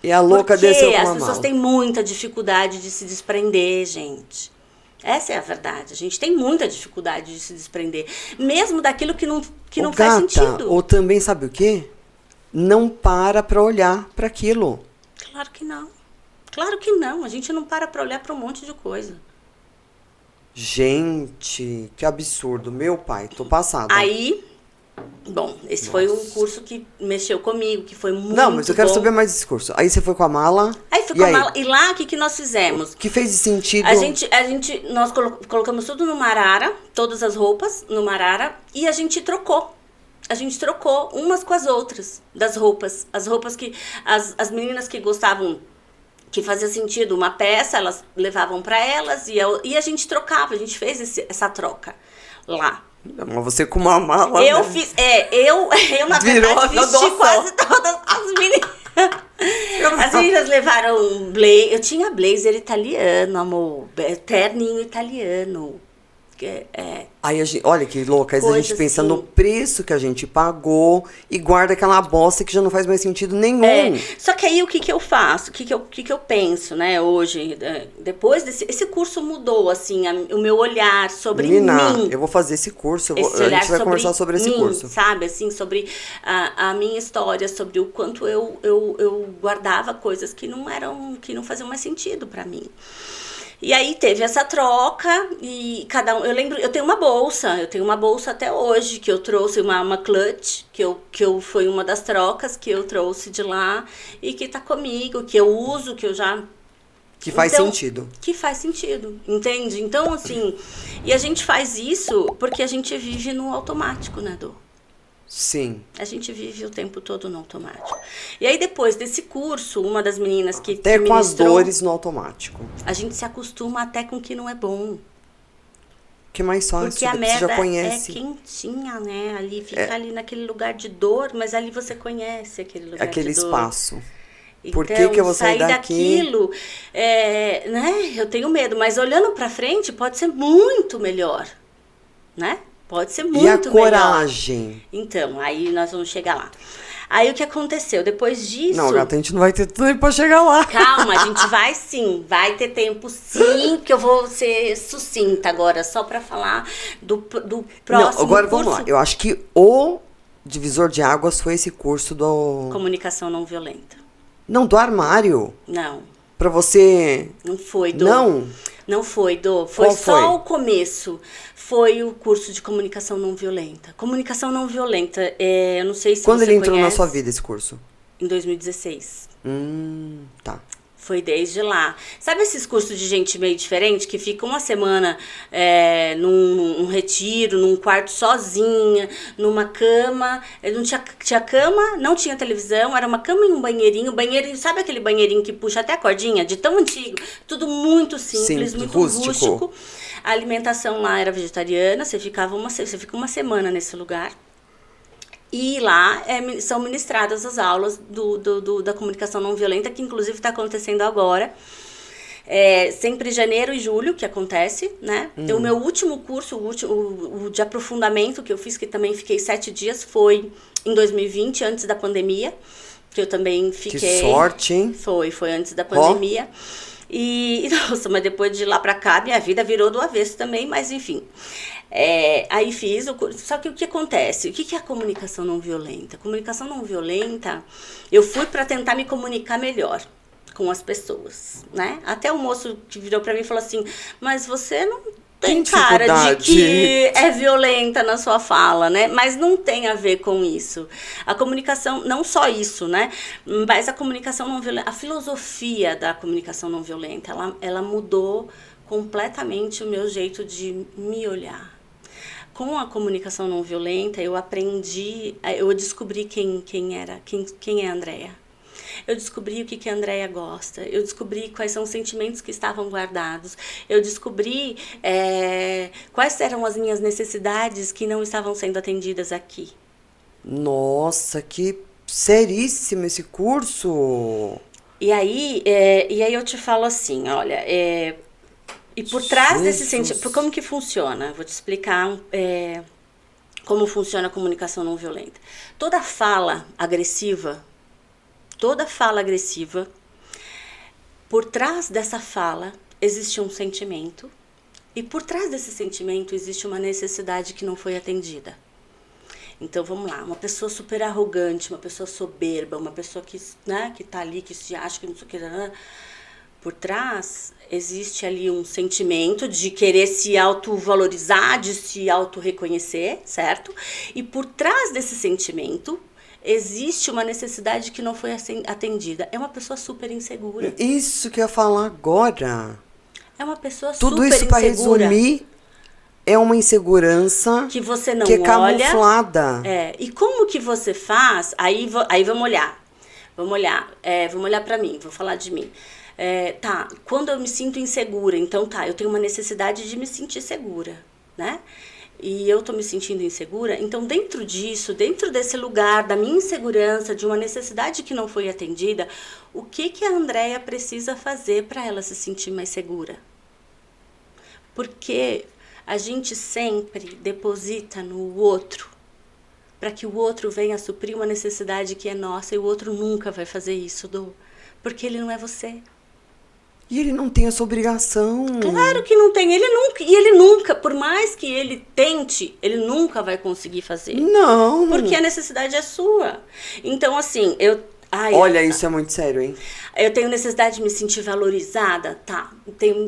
E a louca desceu com uma mala. As pessoas têm muita dificuldade de se desprender, gente. Essa é a verdade. A gente tem muita dificuldade de se desprender. Mesmo daquilo que não faz sentido. Ou também, sabe o quê? Não para pra olhar pra aquilo. Claro que não. Claro que não. A gente não para pra olhar pra um monte de coisa. Gente, que absurdo. Meu pai, tô passada. Aí, bom, esse foi um curso que mexeu comigo, que foi muito bom. Não, mas eu quero saber mais desse curso. Aí você foi com a mala? Aí fui com a mala. E lá, o que nós fizemos? O que fez sentido? Nós colocamos tudo no arara, todas as roupas no arara, e a gente trocou. A gente trocou umas com as outras, das roupas. As roupas que... As meninas que gostavam... que fazia sentido uma peça, elas levavam para elas e a gente trocava, a gente fez essa troca lá. Mas você com uma mala, eu né? fiz, eu na verdade vesti quase todas as meninas. As meninas levaram blazer, eu tinha blazer italiano, amor, terninho italiano. Aí olha que louca, às vezes a gente pensa assim, no preço que a gente pagou e guarda aquela bosta que já não faz mais sentido nenhum. Só que aí o que eu faço? O que eu penso, né, hoje? Depois esse curso mudou, assim, o meu olhar sobre Menina, mim. eu vou fazer esse curso, Esse a gente vai conversar sobre esse curso. Sabe, assim, sobre a minha história, sobre o quanto eu guardava coisas que não faziam mais sentido pra mim. E aí teve essa troca e cada um... eu tenho uma bolsa até hoje, que eu trouxe uma clutch, foi uma das trocas que eu trouxe de lá e que tá comigo, que eu uso, que eu já... Que faz sentido. Que faz sentido, entende? Então, assim, e a gente faz isso porque a gente vive no automático, né, Dô? Sim. A gente vive o tempo todo no automático. E aí, depois desse curso, uma das meninas que até que com ministrou, as dores no automático. a gente se acostuma até com o que não é bom. Que mais fácil, Porque a você merda já conhece. é quentinha, né? Ali fica ali naquele lugar de dor, mas ali você conhece aquele lugar Aquele de dor. espaço. Então, Por que eu vou sair daqui? daquilo, né? Eu tenho medo, mas olhando pra frente pode ser muito melhor, né? Pode ser muito E a melhor. coragem? Então, aí nós vamos chegar lá. Aí o que aconteceu? Depois disso... Não, gata, a gente não vai ter tempo pra chegar lá. Calma, a gente vai sim, vai ter tempo sim, porque eu vou ser sucinta agora, só pra falar do próximo Não, agora curso. vamos lá. Eu acho que o divisor de águas foi esse curso do... Comunicação não violenta. Não, do armário. Não, Pra você... não foi, Dô. Não foi, Dô. Foi Qual só foi? o começo. Foi o curso de comunicação não violenta. Comunicação não violenta, eu não sei se Quando você ele entrou na conhece, sua vida, esse curso? em 2016. Tá. Foi desde lá. Sabe esses cursos de gente meio diferente, que fica uma semana num retiro, num quarto sozinha, numa cama, não tinha cama, não tinha televisão, era uma cama e um banheirinho, sabe aquele banheirinho que puxa até a cordinha, de tão antigo? Tudo muito simples, muito rústico. A alimentação lá era vegetariana, você fica uma semana nesse lugar. E lá são ministradas as aulas da comunicação não violenta, que inclusive está acontecendo agora. Sempre janeiro e julho que acontece, né? O meu último curso, o de aprofundamento que eu fiz, que também fiquei 7 dias, foi em 2020, antes da pandemia. Que eu também fiquei... Que sorte, hein? Foi antes da pandemia. E, nossa, mas depois de lá pra cá, minha vida virou do avesso também, mas enfim... aí fiz o curso. Só que o que acontece? O que é a comunicação não violenta? A comunicação não violenta, eu fui para tentar me comunicar melhor com as pessoas, né? Até o moço que virou para mim e falou assim, mas você não tem cara de que é violenta na sua fala, né? Mas não tem a ver com isso. A comunicação, não só isso, né? Mas a comunicação não violenta, a filosofia da comunicação não violenta, ela mudou completamente o meu jeito de me olhar. Com a comunicação não violenta, eu descobri quem é a Andrea. Eu descobri o que a Andrea gosta. Eu descobri quais são os sentimentos que estavam guardados. Eu descobri quais eram as minhas necessidades que não estavam sendo atendidas aqui. Nossa, que seríssimo esse curso! E aí eu te falo assim, olha... E por trás desse sentimento, como que funciona? Vou te explicar como funciona a comunicação não violenta. Toda fala agressiva, por trás dessa fala existe um sentimento, e por trás desse sentimento existe uma necessidade que não foi atendida. Então, vamos lá, uma pessoa super arrogante, uma pessoa soberba, uma pessoa que tá ali, que se acha que não sei o que... Por trás, existe ali um sentimento de querer se autovalorizar, de se autorreconhecer, certo? E por trás desse sentimento, existe uma necessidade que não foi atendida. É uma pessoa super insegura. Isso que eu ia falar agora. É uma pessoa super insegura. Tudo isso, para resumir, é uma insegurança que você não que é olha, camuflada. E como que você faz? Aí vamos olhar. Vamos olhar para mim, vou falar de mim. Quando eu me sinto insegura, então eu tenho uma necessidade de me sentir segura, né? E eu tô me sentindo insegura, então dentro desse lugar da minha insegurança, de uma necessidade que não foi atendida, o que a Andrea precisa fazer para ela se sentir mais segura? Porque a gente sempre deposita no outro, para que o outro venha suprir uma necessidade que é nossa, e o outro nunca vai fazer isso, porque ele não é você. E ele não tem essa obrigação. Claro que não tem. Ele nunca, por mais que ele tente, ele nunca vai conseguir fazer. Não. Porque a necessidade é sua. Então, assim, olha, isso é muito sério, hein? Eu tenho necessidade de me sentir valorizada, tá?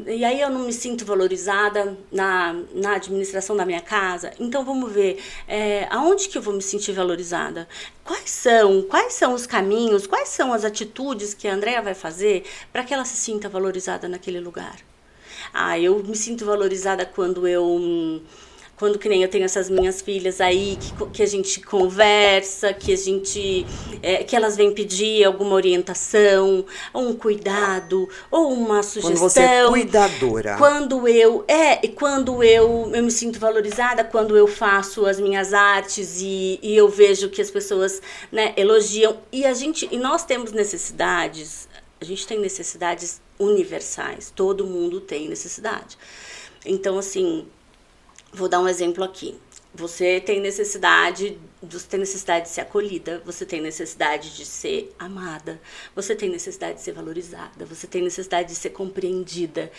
E aí eu não me sinto valorizada na administração da minha casa. Então vamos ver, aonde que eu vou me sentir valorizada? Quais são os caminhos, quais são as atitudes que a Andrea vai fazer para que ela se sinta valorizada naquele lugar? Eu me sinto valorizada quando que nem eu tenho essas minhas filhas aí, que a gente conversa, que que elas vêm pedir alguma orientação, ou um cuidado, ou uma sugestão. Quando você é cuidadora. Quando eu me sinto valorizada, quando eu faço as minhas artes e eu vejo que as pessoas, né, elogiam. E nós temos necessidades, a gente tem necessidades universais, todo mundo tem necessidade. Então, assim, vou dar um exemplo aqui. Você tem necessidade de ser acolhida, você tem necessidade de ser amada, você tem necessidade de ser valorizada, você tem necessidade de ser compreendida,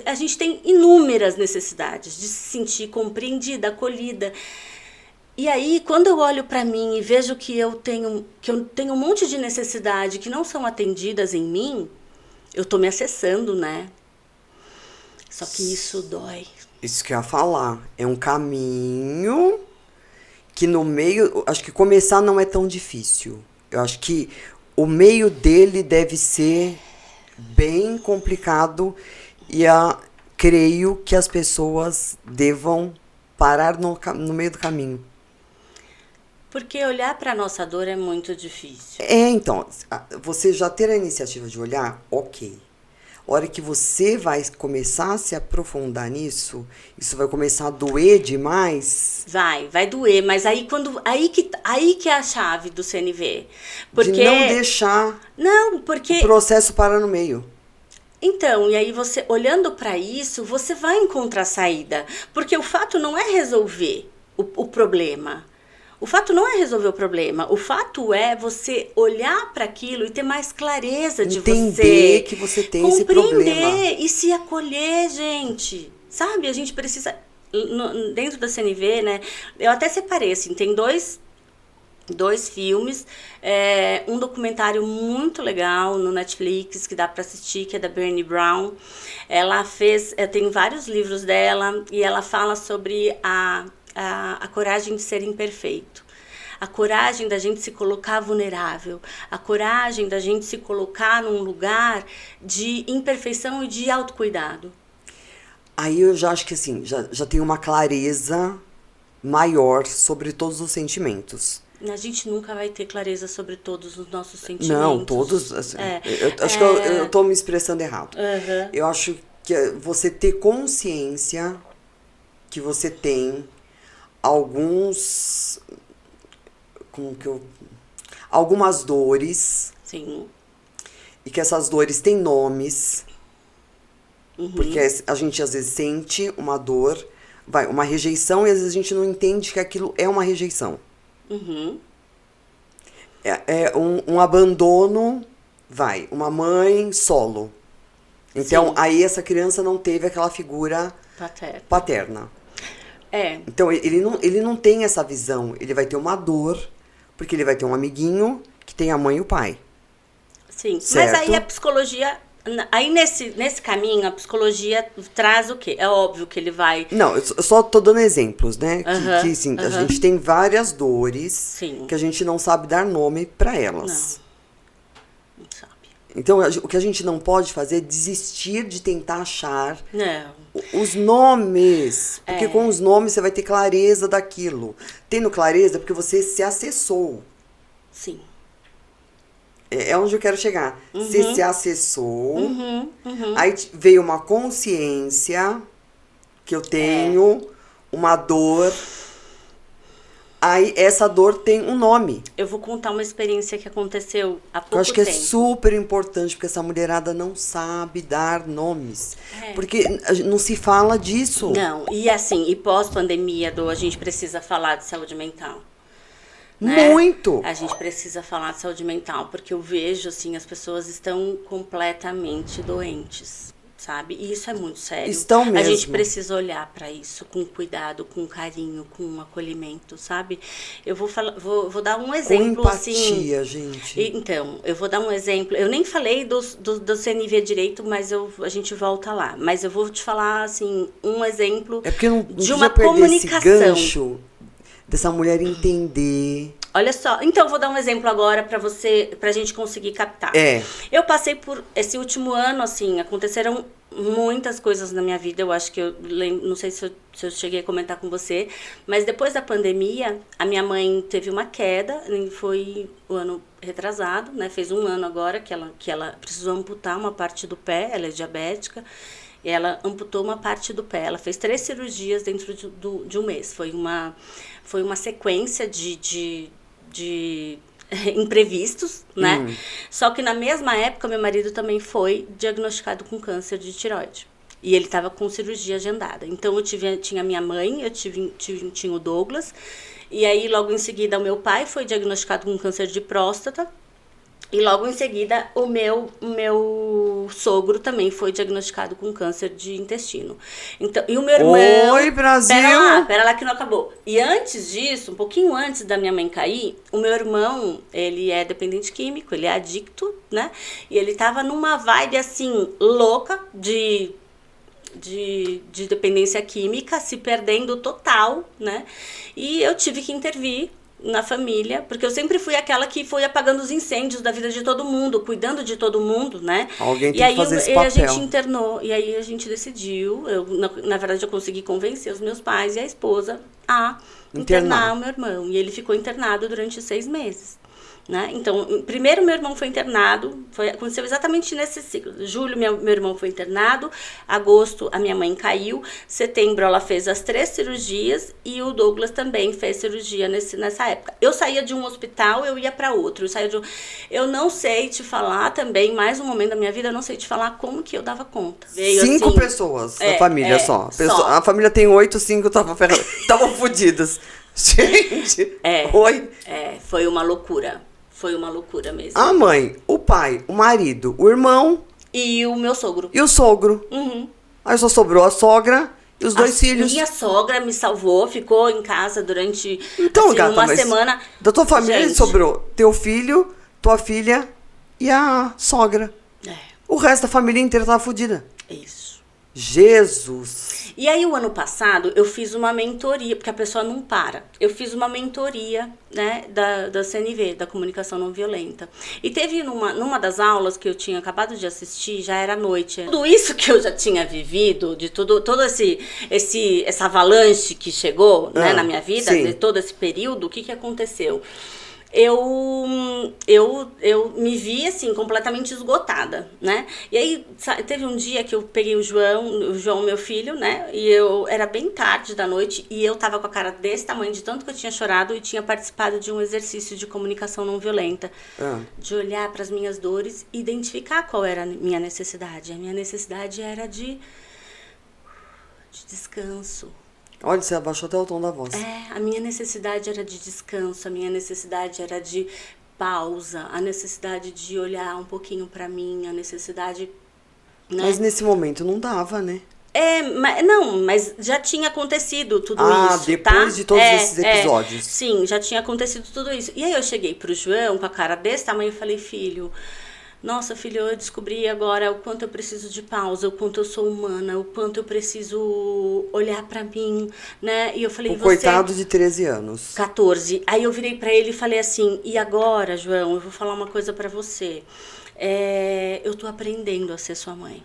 a gente tem inúmeras necessidades de se sentir compreendida, acolhida. E aí, quando eu olho para mim e vejo que eu tenho um monte de necessidade que não são atendidas em mim, eu tô me acessando, né? Só que isso dói. Isso que eu ia falar. É um caminho que no meio... Acho que começar não é tão difícil. Eu acho que o meio dele deve ser bem complicado e creio que as pessoas devam parar no meio do caminho. Porque olhar para a nossa dor é muito difícil. Então, você já ter a iniciativa de olhar, ok. A hora que você vai começar a se aprofundar nisso, isso vai começar a doer demais. Vai doer, mas aí que é a chave do CNV. Porque de não deixar o processo parar no meio. Então, e aí você, olhando para isso, você vai encontrar saída. Porque o fato não é resolver o problema. O fato não é resolver o problema. O fato é você olhar para aquilo e ter mais clareza de entender que você tem esse problema. Compreender e se acolher, gente. Sabe? A gente precisa... Dentro da CNV, né? Eu até separei, assim, tem dois filmes, um documentário muito legal no Netflix que dá para assistir, que é da Brené Brown. Ela tem vários livros dela e ela fala sobre a coragem de ser imperfeito, a coragem da gente se colocar vulnerável, a coragem da gente se colocar num lugar de imperfeição e de autocuidado. Aí eu já acho que assim, já tenho uma clareza maior sobre todos os sentimentos. A gente nunca vai ter clareza sobre todos os nossos sentimentos. Não, todos. Assim, eu acho que eu tô me expressando errado. Uhum. Eu acho que você ter consciência que você tem algumas dores. Sim. E que essas dores têm nomes. Uhum. Porque a gente às vezes sente uma dor, uma rejeição, e às vezes a gente não entende que aquilo é uma rejeição. Uhum. Um abandono, uma mãe solo. Então, aí essa criança não teve aquela figura paterna. Então, ele não tem essa visão. Ele vai ter uma dor, porque ele vai ter um amiguinho que tem a mãe e o pai. Sim, certo? Mas aí a psicologia... Aí nesse caminho, a psicologia traz o quê? É óbvio que ele vai... Não, eu só tô dando exemplos, né? Uhum, assim, a gente tem várias dores. Sim. Que a gente não sabe dar nome para elas. Não sabe. Então, o que a gente não pode fazer é desistir de tentar achar os nomes. Porque com os nomes você vai ter clareza daquilo. Tendo clareza porque você se acessou. Sim. É onde eu quero chegar. Uhum. Você se acessou. Uhum. Aí veio uma consciência que eu tenho uma dor. Aí essa dor tem um nome. Eu vou contar uma experiência que aconteceu há pouco tempo. Eu acho que é super importante, porque essa mulherada não sabe dar nomes. Porque não se fala disso. Não, e assim, e pós-pandemia, a gente precisa falar de saúde mental. Né? Muito! A gente precisa falar de saúde mental, porque eu vejo, assim, as pessoas estão completamente doentes, sabe? E isso é muito sério. Estão mesmo. A gente precisa olhar para isso com cuidado, com carinho, com acolhimento, sabe? Eu vou dar um exemplo, com empatia, assim. gente. Então, eu vou dar um exemplo. Eu nem falei do CNV direito, mas a gente volta lá. Mas eu vou te falar, assim, um exemplo de uma comunicação. Esse gancho dessa mulher entender. Olha só, então eu vou dar um exemplo agora pra gente conseguir captar. Eu passei por esse último ano, assim, aconteceram muitas coisas na minha vida. Eu acho que não sei se eu cheguei a comentar com você, mas depois da pandemia, a minha mãe teve uma queda, foi o ano retrasado, né? Fez um ano agora que ela precisou amputar uma parte do pé, ela é diabética. E ela amputou uma parte do pé. Ela fez 3 cirurgias dentro de um mês. Foi uma sequência de imprevistos, né? Só que na mesma época, meu marido também foi diagnosticado com câncer de tireoide. E ele estava com cirurgia agendada. Então, tinha minha mãe, tinha o Douglas. E aí, logo em seguida, o meu pai foi diagnosticado com câncer de próstata. E logo em seguida, o meu sogro também foi diagnosticado com câncer de intestino. Então, e o meu irmão... Oi, Brasil! Pera lá que não acabou. E antes disso, um pouquinho antes da minha mãe cair, o meu irmão, ele é dependente químico, ele é adicto, né? E ele tava numa vibe, assim, louca de dependência química, se perdendo total, né? E eu tive que intervir na família, porque eu sempre fui aquela que foi apagando os incêndios da vida de todo mundo, cuidando de todo mundo, né? Alguém tem que fazer esse papel. E a gente internou, e aí a gente decidiu, na verdade eu consegui convencer os meus pais e a esposa a internar o meu irmão, e ele ficou internado durante 6 meses. Né? Então, primeiro meu irmão foi internado, aconteceu exatamente nesse ciclo. Julho, meu irmão foi internado, agosto, a minha mãe caiu, setembro, ela fez as 3 cirurgias e o Douglas também fez cirurgia nessa época. Eu saía de um hospital, eu ia para outro. Eu não sei te falar também, mais um momento da minha vida, eu não sei te falar como que eu dava conta. Veio 5 assim, pessoas na família só. A família tem 8, 5 estavam fodidas. Gente, oi. Foi uma loucura. Foi uma loucura mesmo. A mãe, o pai, o marido, o irmão... E o meu sogro. E o sogro. Aí só sobrou a sogra e os 2 filhos. Minha sogra me salvou, ficou em casa durante gata, uma semana. Da tua família sobrou teu filho, tua filha e a sogra. O resto da família inteira tava fodida. Isso. Jesus! E aí, o ano passado, eu fiz uma mentoria, porque a pessoa não para. Eu fiz uma mentoria, né, da CNV, da Comunicação Não Violenta. E teve numa das aulas que eu tinha acabado de assistir, já era noite. Tudo isso que eu já tinha vivido, de todo essa avalanche que chegou, né, na minha vida, de todo esse período, o que aconteceu? Eu me vi, assim, completamente esgotada, né? E aí, teve um dia que eu peguei o João, meu filho, né? E era bem tarde da noite e eu tava com a cara desse tamanho, de tanto que eu tinha chorado e tinha participado de um exercício de comunicação não violenta. De olhar para as minhas dores e identificar qual era a minha necessidade. A minha necessidade era de descanso. Olha, você abaixou até o tom da voz. A minha necessidade era de descanso, a minha necessidade era de pausa, a necessidade de olhar um pouquinho pra mim, a necessidade... Né? Mas nesse momento não dava, né? Mas já tinha acontecido tudo isso, depois de todos esses episódios. Sim, já tinha acontecido tudo isso. E aí eu cheguei pro João com a cara desse tamanho e falei, filho... Nossa, filho, eu descobri agora o quanto eu preciso de pausa, o quanto eu sou humana, o quanto eu preciso olhar pra mim, né? E eu falei, coitado de 13 anos. 14. Aí eu virei pra ele e falei assim, e agora, João, eu vou falar uma coisa pra você. Eu tô aprendendo a ser sua mãe.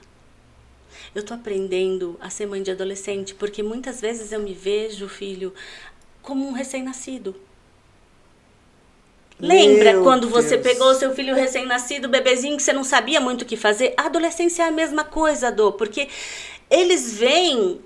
Eu tô aprendendo a ser mãe de adolescente, porque muitas vezes eu me vejo, filho, como um recém-nascido. Lembra Meu quando você Deus. pegou o seu filho recém-nascido, bebezinho, que você não sabia muito o que fazer? A adolescência é a mesma coisa, Dô, porque eles vêm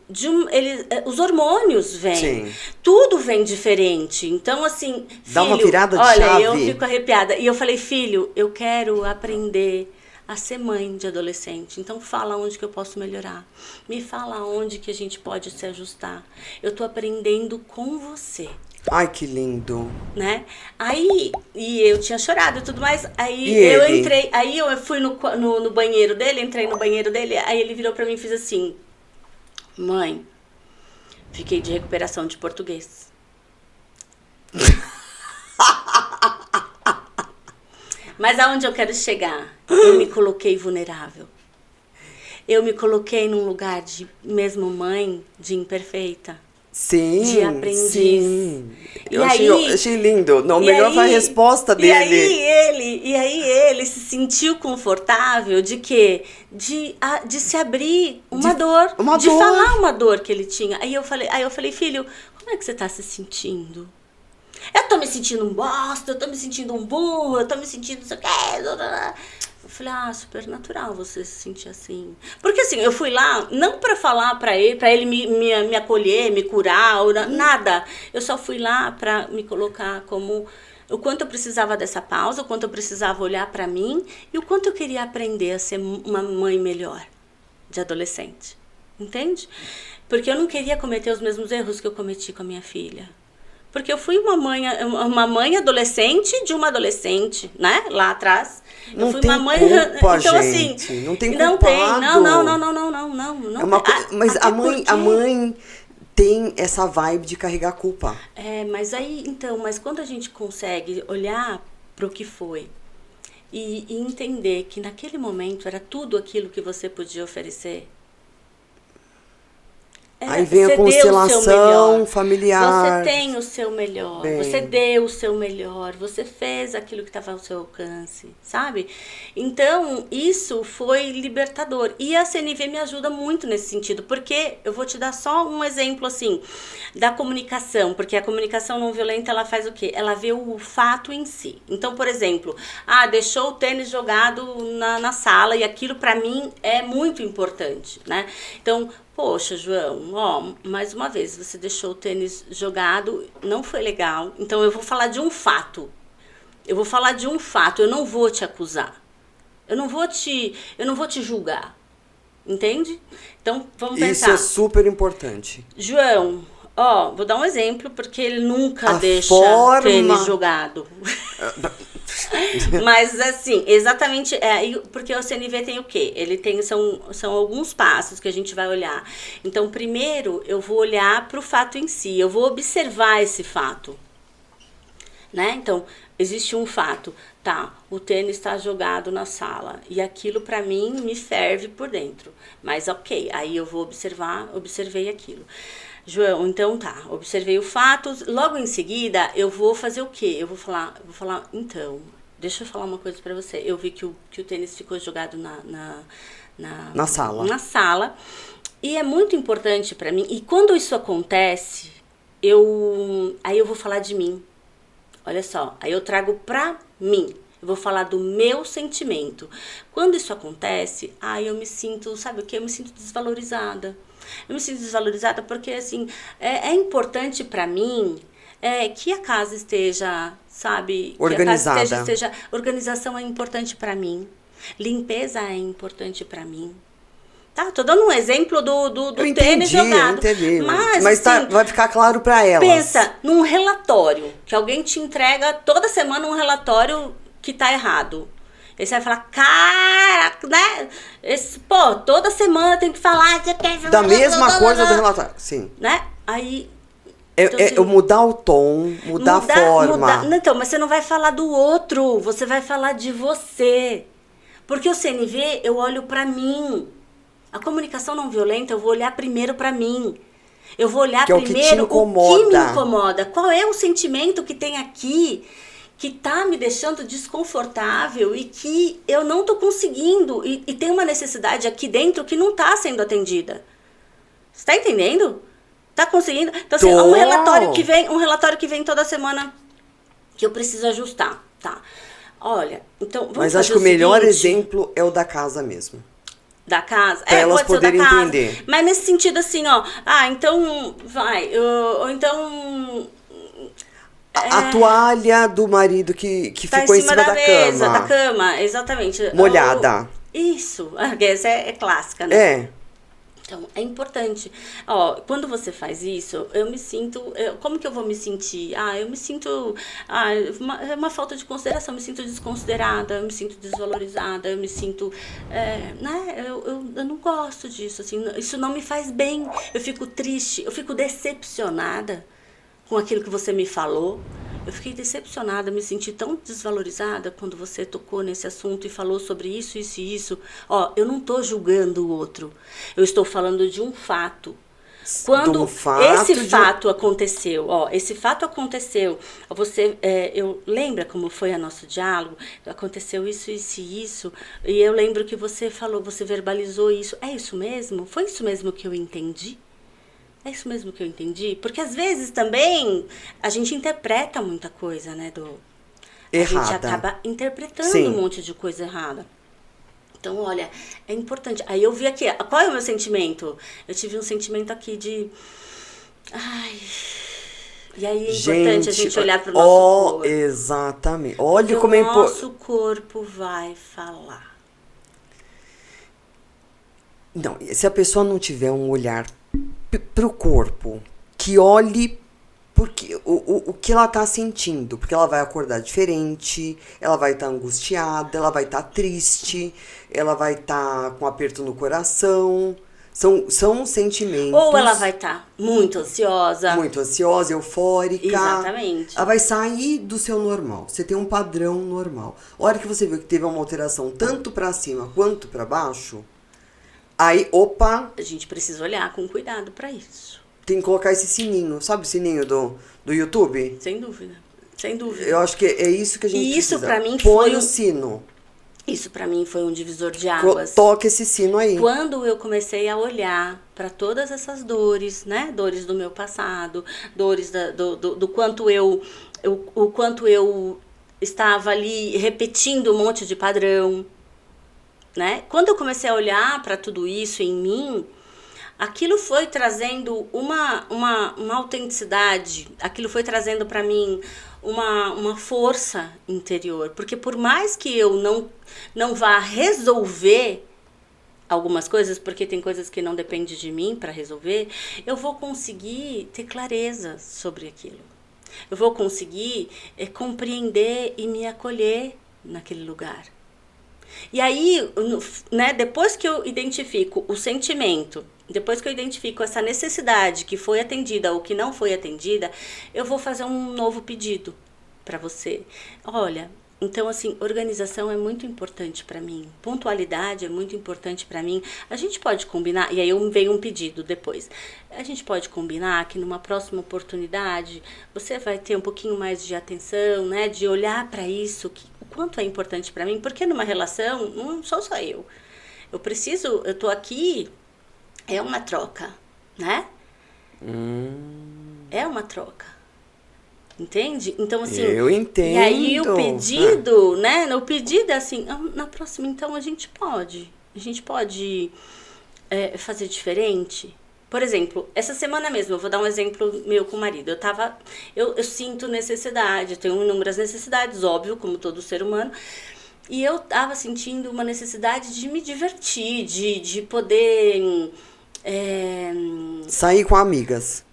os hormônios vêm. Sim. Tudo vem diferente. Então, assim, Dá uma filho, virada de olha, chave. eu fico arrepiada. E eu falei, filho, eu quero aprender a ser mãe de adolescente. Então fala onde que eu posso melhorar. Me fala onde que a gente pode se ajustar. Eu tô aprendendo com você. Ai, que lindo. Né? Aí, e eu tinha chorado e tudo mais, aí E eu ele? entrei, aí eu fui no banheiro dele, entrei no banheiro dele, aí ele virou pra mim e fez assim, mãe, fiquei de recuperação de português. Mas aonde eu quero chegar? Eu me coloquei vulnerável. Eu me coloquei num lugar de, mesmo mãe, de imperfeita. Sim, De aprendiz. sim. E Eu aí- achei lindo. Não, E melhor foi a aí- resposta E dele. aí ele se sentiu confortável de quê? De se abrir uma dor. uma de dor. falar uma dor que ele tinha. Aí eu falei, filho, como é que você tá se sentindo? Eu tô me sentindo um bosta, eu tô me sentindo um burro, eu tô me sentindo não sei o quê. Eu falei, super natural você se sentir assim. Porque assim, eu fui lá não pra falar pra ele me acolher, me curar, ou nada. Eu só fui lá pra me colocar como o quanto eu precisava dessa pausa, o quanto eu precisava olhar pra mim e o quanto eu queria aprender a ser uma mãe melhor de adolescente. Entende? Porque eu não queria cometer os mesmos erros que eu cometi com a minha filha. Porque eu fui uma mãe adolescente de uma adolescente, né? Lá atrás. Não eu fui tem uma mãe. culpa, então, gente. assim. Não tem Não tem. culpado. Não. É uma mas Até a mãe tem essa vibe de carregar culpa. Mas aí, então, mas quando a gente consegue olhar para o que foi e entender que naquele momento era tudo aquilo que você podia oferecer. Aí vem a você deu o seu constelação melhor. familiar. Você tem o seu melhor. Bem. Você deu o seu melhor. Você fez aquilo que estava ao seu alcance, sabe? Então, isso foi libertador. E a CNV me ajuda muito nesse sentido. Porque eu vou te dar só um exemplo, assim, da comunicação. Porque a comunicação não violenta, ela faz o quê? Ela vê o fato em si. Então, por exemplo, deixou o tênis jogado na sala. E aquilo, para mim, é muito importante, né? Então, poxa, João, mais uma vez, você deixou o tênis jogado, não foi legal. Então eu vou falar de um fato. Eu não vou te acusar. Eu não vou te julgar. Entende? Então, vamos Isso pensar. é super importante. João, vou dar um exemplo, porque ele nunca A deixa forma- tênis jogado. Mas assim, exatamente, porque o CNV tem o quê? Ele tem, são alguns passos que a gente vai olhar. Então, primeiro, eu vou olhar para o fato em si, eu vou observar esse fato. Né? Então, existe um fato, o tênis está jogado na sala e aquilo para mim me ferve por dentro. Mas ok, aí eu vou observei aquilo. João, então observei o fato, logo em seguida eu vou fazer o quê? Eu vou falar, então, deixa eu falar uma coisa pra você. Eu vi que o tênis ficou jogado Na sala. Na sala. E é muito importante pra mim. E quando isso acontece, aí eu vou falar de mim. Olha só, aí eu trago pra mim. Eu vou falar do meu sentimento. Quando isso acontece, eu me sinto, sabe o quê? Eu me sinto desvalorizada. Eu me sinto desvalorizada porque, assim, é importante pra mim que a casa esteja, sabe? Organizada. Que a casa esteja. Organização é importante pra mim. Limpeza é importante pra mim. Tô dando um exemplo do tênis jogado. Entendi. Mas assim, vai ficar claro pra elas. Pensa num relatório, que alguém te entrega toda semana um relatório que tá errado. Aí você vai falar, cara, né? Toda semana tem que falar. Da mesma coisa do relatório. Sim. Né? Aí. Então, mudar o tom, mudar a forma. Então, mas você não vai falar do outro, você vai falar de você. Porque o CNV, eu olho pra mim. A comunicação não violenta, eu vou olhar primeiro pra mim. Eu vou olhar primeiro o que me incomoda. Qual é o sentimento que tem aqui que tá me deixando desconfortável e que eu não tô conseguindo. E tem uma necessidade aqui dentro que não tá sendo atendida. Você tá entendendo? Tá conseguindo? Então, assim, um relatório que vem toda semana. que eu preciso ajustar, tá? Olha, então vamos Mas fazer acho que o melhor seguinte, exemplo é o da casa mesmo. da casa. Pra elas Pode ser o da poderem casa. entender. Mas nesse sentido assim, ó. Ah, então vai. Ou então. A toalha do marido que Tá ficou em cima da mesa, da cama. cama, exatamente. Molhada. Isso. Essa é clássica, né? É. Então, é importante. Ó, quando você faz isso, eu me sinto. Como que eu vou me sentir? Ah, eu me sinto. Ah, é uma falta de consideração. Eu me sinto desconsiderada, eu me sinto desvalorizada, eu me sinto. Né? Eu não gosto disso. Assim, isso não me faz bem. Eu fico triste, eu fico decepcionada com aquilo que você me falou. Eu fiquei decepcionada, me senti tão desvalorizada quando você tocou nesse assunto e falou sobre isso, isso e isso. Ó, eu não estou julgando o outro. Eu estou falando de um fato. Quando esse fato aconteceu, ó, esse fato aconteceu, você, eu lembra como foi o nosso diálogo? Aconteceu isso, isso e isso, e eu lembro que você falou, você verbalizou isso. É isso mesmo? Foi isso mesmo que eu entendi? É isso mesmo que eu entendi? Porque às vezes também a gente interpreta muita coisa, né? Errada. A gente acaba interpretando Sim. um monte de coisa errada. Então, olha, é importante. Aí eu vi aqui, qual é o meu sentimento? Eu tive um sentimento aqui de... Ai... E aí é importante a gente olhar para o nosso corpo. Exatamente. Olha porque como é importante. O nosso corpo vai falar. Não, se a pessoa não tiver um olhar pro corpo, que olhe porque o que ela tá sentindo, porque ela vai acordar diferente, ela vai estar angustiada, ela vai estar triste, ela vai estar com aperto no coração, são sentimentos. Ou ela vai estar muito ansiosa, eufórica. Exatamente. Ela vai sair do seu normal. Você tem um padrão normal. A hora que você viu que teve uma alteração tanto para cima quanto para baixo, aí, opa, a gente precisa olhar com cuidado para isso. Tem que colocar esse sininho, sabe o sininho do YouTube? Sem dúvida, sem dúvida. Eu acho que é isso que a gente precisa. Isso para mim Põe o sino. Isso para mim foi um divisor de águas. Toca esse sino aí. Quando eu comecei a olhar para todas essas dores, né? Dores do meu passado, dores do quanto o quanto eu estava ali repetindo um monte de padrão, né? Quando eu comecei a olhar para tudo isso em mim, aquilo foi trazendo uma autenticidade, aquilo foi trazendo para mim uma força interior, porque por mais que eu não vá resolver algumas coisas, porque tem coisas que não dependem de mim para resolver, eu vou conseguir ter clareza sobre aquilo. Eu vou conseguir compreender e me acolher naquele lugar. E aí, né, depois que eu identifico o sentimento, depois que eu identifico essa necessidade que foi atendida ou que não foi atendida, eu vou fazer um novo pedido para você. Olha, então assim, organização é muito importante para mim, pontualidade é muito importante para mim. A gente pode combinar, e aí veio um pedido depois, a gente pode combinar que numa próxima oportunidade você vai ter um pouquinho mais de atenção, né, de olhar para isso, o quanto é importante para mim, porque numa relação não sou só eu tô aqui, é uma troca, né? É uma troca. Entende? Então, assim... Eu entendo. E aí o pedido, né? O pedido é assim, na próxima, então, a gente pode fazer diferente. Por exemplo, essa semana mesmo, eu vou dar um exemplo meu com o marido. Eu sinto necessidade, eu tenho inúmeras necessidades, óbvio, como todo ser humano. E eu tava sentindo uma necessidade de me divertir, de poder... sair com amigas.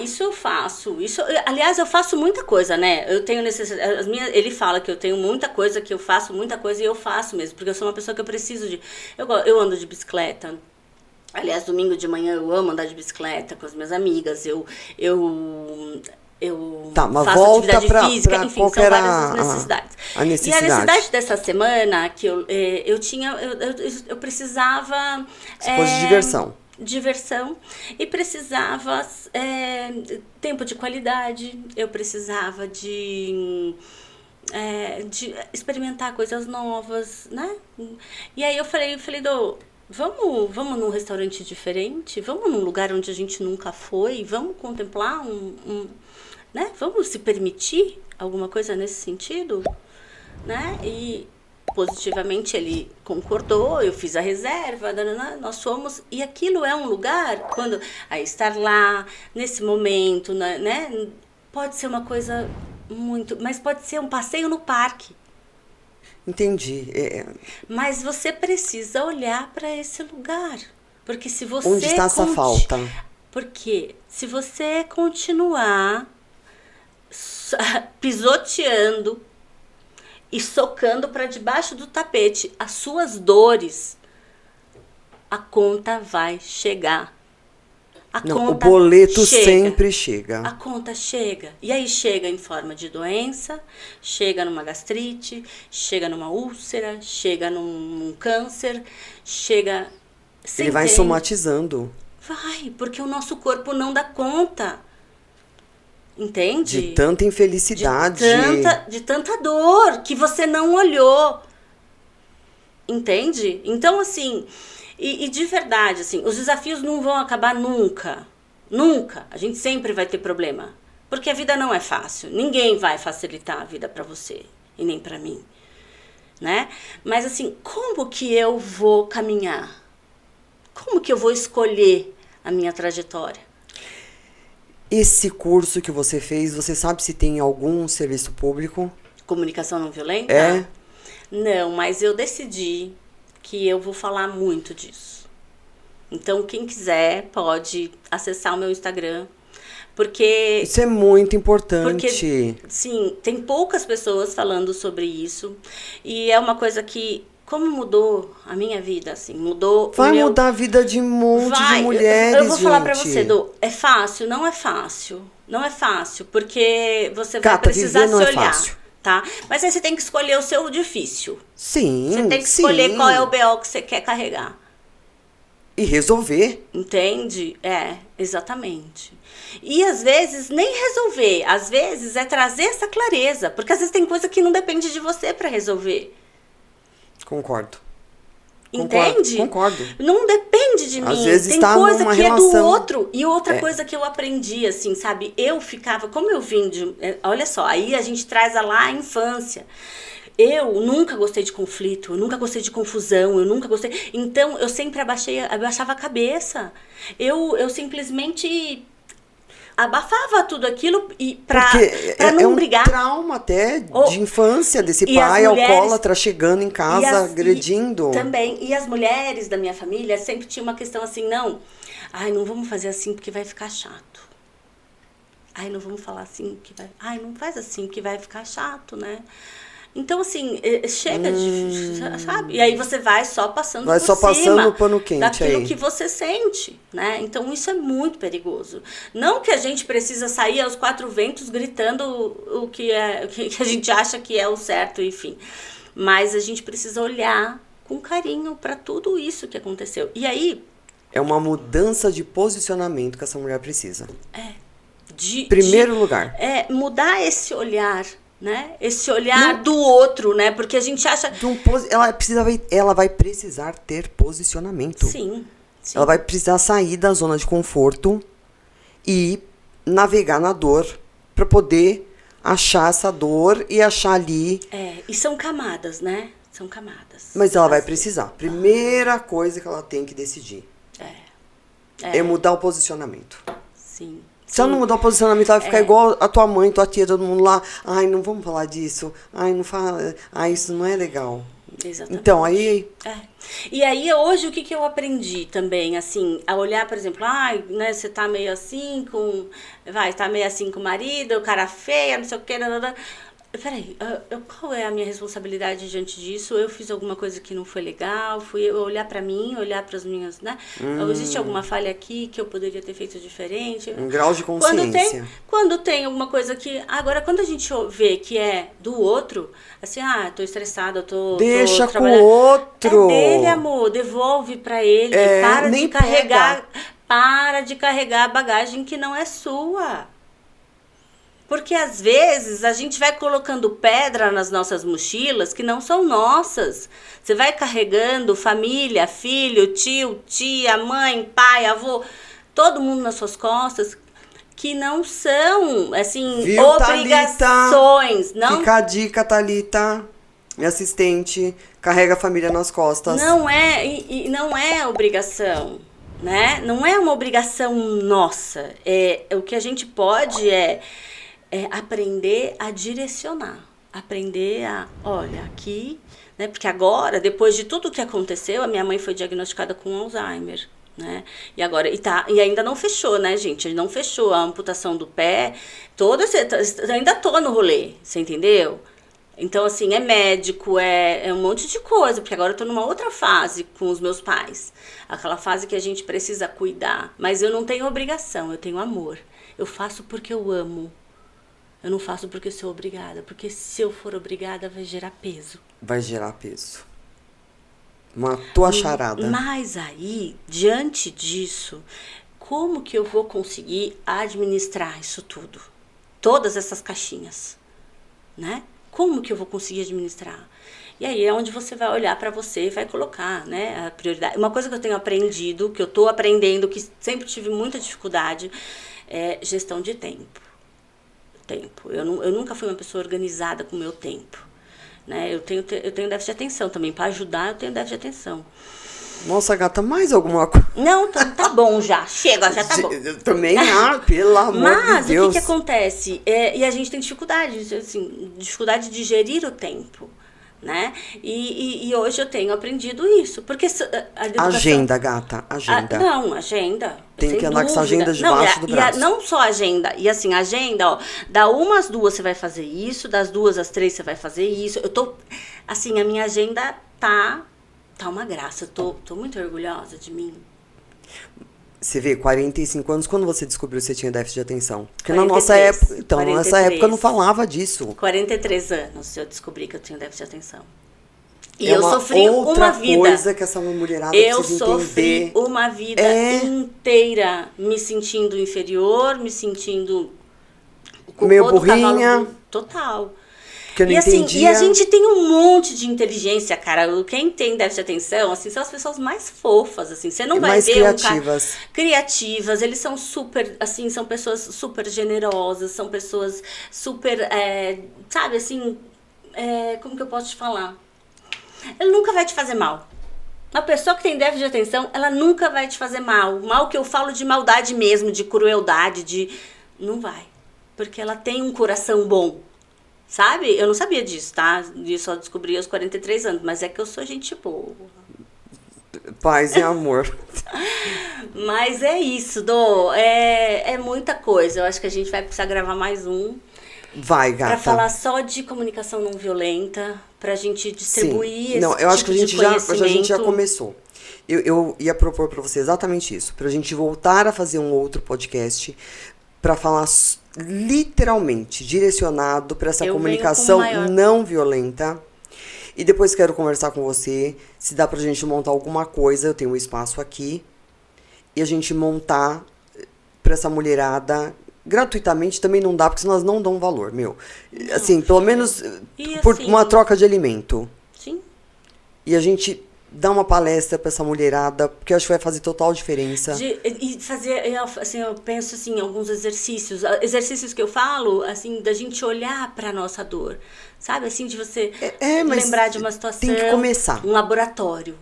Isso eu faço. Aliás, eu faço muita coisa, né? Eu tenho necessidade. Ele fala que eu tenho muita coisa, que eu faço muita coisa, e eu faço mesmo, porque eu sou uma pessoa que eu preciso de. Eu ando de bicicleta. Aliás, domingo de manhã eu amo andar de bicicleta com as minhas amigas. Eu faço atividade física, enfim, são várias as necessidades. A necessidade. E a necessidade dessa semana que eu precisava. Se fosse diversão E precisava tempo de qualidade, eu precisava de experimentar coisas novas, né? E aí eu falei, vamos num restaurante diferente, vamos num lugar onde a gente nunca foi, vamos contemplar né? Vamos se permitir alguma coisa nesse sentido, né? E positivamente ele concordou, eu fiz a reserva, nós fomos, e aquilo é um lugar, quando a estar lá, nesse momento, né? Pode ser uma coisa muito, mas pode ser um passeio no parque. Entendi. Mas você precisa olhar para esse lugar, porque se você onde está essa falta? Porque se você continuar pisoteando e socando para debaixo do tapete as suas dores, a conta vai chegar. O boleto sempre chega. A conta chega. E aí chega em forma de doença, chega numa gastrite, chega numa úlcera, chega num câncer, chega... Ele vai somatizando. Vai, porque o nosso corpo não dá conta. Entende? De tanta infelicidade. De tanta dor que você não olhou. Entende? Então, assim, e de verdade, assim, os desafios não vão acabar nunca. Nunca. A gente sempre vai ter problema. Porque a vida não é fácil. Ninguém vai facilitar a vida para você e nem para mim. Né? Mas, assim, como que eu vou caminhar? Como que eu vou escolher a minha trajetória? Esse curso que você fez, você sabe se tem algum serviço público? Comunicação não violenta? É? Não, mas eu decidi que eu vou falar muito disso. Então, quem quiser pode acessar o meu Instagram, porque... Isso é muito importante. Porque, sim, tem poucas pessoas falando sobre isso, e é uma coisa que... Como mudou a minha vida, assim, mudou... Vai mudar a vida de um monte de mulheres, eu vou falar pra você, Du, é fácil? Não é fácil. Não é fácil, porque você vai precisar se olhar, tá? Mas aí você tem que escolher o seu difícil. Sim, você tem que escolher qual é o BO que você quer carregar. E resolver. Entende? É, exatamente. E às vezes nem resolver, às vezes é trazer essa clareza, porque às vezes tem coisa que não depende de você pra resolver. Concordo. Entende? Concordo. Não depende de mim. Às vezes tem tá coisa numa que relação... é do outro. E outra coisa que eu aprendi, assim, sabe? Eu ficava, como eu vim de... Olha só, aí a gente traz lá a infância. Eu nunca gostei de conflito, eu nunca gostei de confusão, eu nunca gostei... Então, eu sempre abaixava a cabeça. Eu simplesmente... abafava tudo aquilo e pra não brigar. É um trauma até de infância desse pai alcoólatra chegando em casa, agredindo. Também. E as mulheres da minha família sempre tinham uma questão assim, não vamos fazer assim porque vai ficar chato. Ai, não vamos falar assim que vai... Ai, não faz assim que vai ficar chato, né? Então, assim, chega de... Sabe? E aí você vai só passando por cima. Vai só passando o pano quente daquilo que você sente, né? Então, isso é muito perigoso. Não que a gente precisa sair aos quatro ventos gritando o que a gente acha que é o certo, enfim. Mas a gente precisa olhar com carinho para tudo isso que aconteceu. E aí... É uma mudança de posicionamento que essa mulher precisa. Primeiro lugar. Mudar esse olhar... Né? Esse olhar do outro, né? Porque a gente acha... Ela vai precisar ter posicionamento. Sim. Ela vai precisar sair da zona de conforto e navegar na dor para poder achar essa dor e achar ali... E são camadas, né? São camadas. Mas ela vai precisar. Primeira coisa que ela tem que decidir é mudar o posicionamento. Sim. Se ela não mudar o posicionamento, ela vai ficar igual a tua mãe, tua tia, todo mundo lá. Ai, não vamos falar disso. Ai, não fala. Ai, isso não é legal. Exatamente. Então, aí... E aí, hoje, o que eu aprendi também, assim, a olhar, por exemplo, né, você tá meio assim tá meio assim com o marido, o cara feia, não sei o quê, peraí, qual é a minha responsabilidade diante disso? Eu fiz alguma coisa que não foi legal? Fui eu olhar pra mim, olhar pras minhas, né? Existe alguma falha aqui que eu poderia ter feito diferente? Um grau de consciência. Quando tem alguma coisa que... Agora, quando a gente vê que é do outro, assim, tô estressada, Deixa tô com o outro. É dele, amor, devolve pra ele. Para de carregar a bagagem que não é sua. Porque, às vezes, a gente vai colocando pedra nas nossas mochilas que não são nossas. Você vai carregando família, filho, tio, tia, mãe, pai, avô, todo mundo nas suas costas, que não são, assim, Viu, obrigações. Thalita? Não, Fica a dica, Thalita, minha assistente, carrega a família nas costas. não é, e não é obrigação, né? Não é uma obrigação nossa. O que a gente pode é aprender a direcionar. Aprender olha, aqui, né? Porque agora, depois de tudo que aconteceu, a minha mãe foi diagnosticada com Alzheimer, né? E agora, e ainda não fechou, né, gente? Não fechou a amputação do pé, ainda tô no rolê, você entendeu? Então, assim, é médico, é um monte de coisa, porque agora eu tô numa outra fase com os meus pais. Aquela fase que a gente precisa cuidar. Mas eu não tenho obrigação, eu tenho amor. Eu faço porque eu amo. Eu não faço porque sou obrigada, porque se eu for obrigada vai gerar peso. Vai gerar peso. Uma tua charada. Mas aí, diante disso, como que eu vou conseguir administrar isso tudo? Todas essas caixinhas, né? Como que eu vou conseguir administrar? E aí é onde você vai olhar para você e vai colocar, né, a prioridade. Uma coisa que eu tenho aprendido, que eu tô aprendendo, que sempre tive muita dificuldade, é gestão de tempo. Eu nunca fui uma pessoa organizada com o meu tempo, né? Eu tenho déficit de atenção também. Para ajudar, eu tenho déficit de atenção. Nossa, gata, mais alguma coisa? Não, tá bom já. Chega, já tá bom. Eu também, pelo amor Mas de Deus. o que acontece? E a gente tem dificuldade, assim, dificuldade de gerir o tempo, né? E hoje eu tenho aprendido isso. Porque a educação... Agenda, gata, agenda. Não, agenda. Tem que andar com essa agenda debaixo do braço. Não só agenda. E assim, agenda, ó, da 1 às 2 você vai fazer isso, das 2 às 3 você vai fazer isso. Eu tô, assim, a minha agenda tá uma graça. Eu tô muito orgulhosa de mim. Você vê, 45 anos, quando você descobriu que você tinha déficit de atenção? Porque 43, na nossa época, então, 43. nessa época eu não falava disso. 43 anos eu descobri que eu tinha déficit de atenção. E é eu sofri uma vida. Coisa que essa mulherada eu precisa sofri entender. uma vida inteira me sentindo inferior, me sentindo meio burrinha. Total. Que eu não entendia. E a gente tem um monte de inteligência, cara. Quem tem déficit de atenção, assim, são as pessoas mais fofas, assim. Você não vai mais ver criativas. Criativas, eles são super, assim, são pessoas super generosas, são pessoas super, sabe, assim, como que eu posso te falar? Ele nunca vai te fazer mal. Uma pessoa que tem déficit de atenção, ela nunca vai te fazer mal. Mal que eu falo de maldade mesmo, de crueldade, não vai. Porque ela tem um coração bom. Sabe? Eu não sabia disso, tá? Eu só descobri aos 43 anos, mas é que eu sou gente boa. Paz e amor. Mas é isso, Dô. É muita coisa. Eu acho que a gente vai precisar gravar mais um. Vai, gata. Pra falar só de comunicação não violenta, pra gente distribuir esse não, eu acho que a gente já começou. Eu ia propor pra você exatamente isso. Pra gente voltar a fazer um outro podcast pra falar literalmente direcionado para essa comunicação não violenta. E depois quero conversar com você se dá pra gente montar alguma coisa. Eu tenho um espaço aqui e a gente montar pra essa mulherada gratuitamente. Também não dá, porque senão elas não dão valor, meu. Não, assim, pelo menos por assim, uma troca de alimento. Sim. E a gente dá uma palestra pra essa mulherada, porque eu acho que vai fazer total diferença. E fazer, assim, eu penso assim, alguns exercícios que eu falo, assim, da gente olhar pra nossa dor, sabe? Assim, de você lembrar de uma situação. Tem que começar. Um laboratório.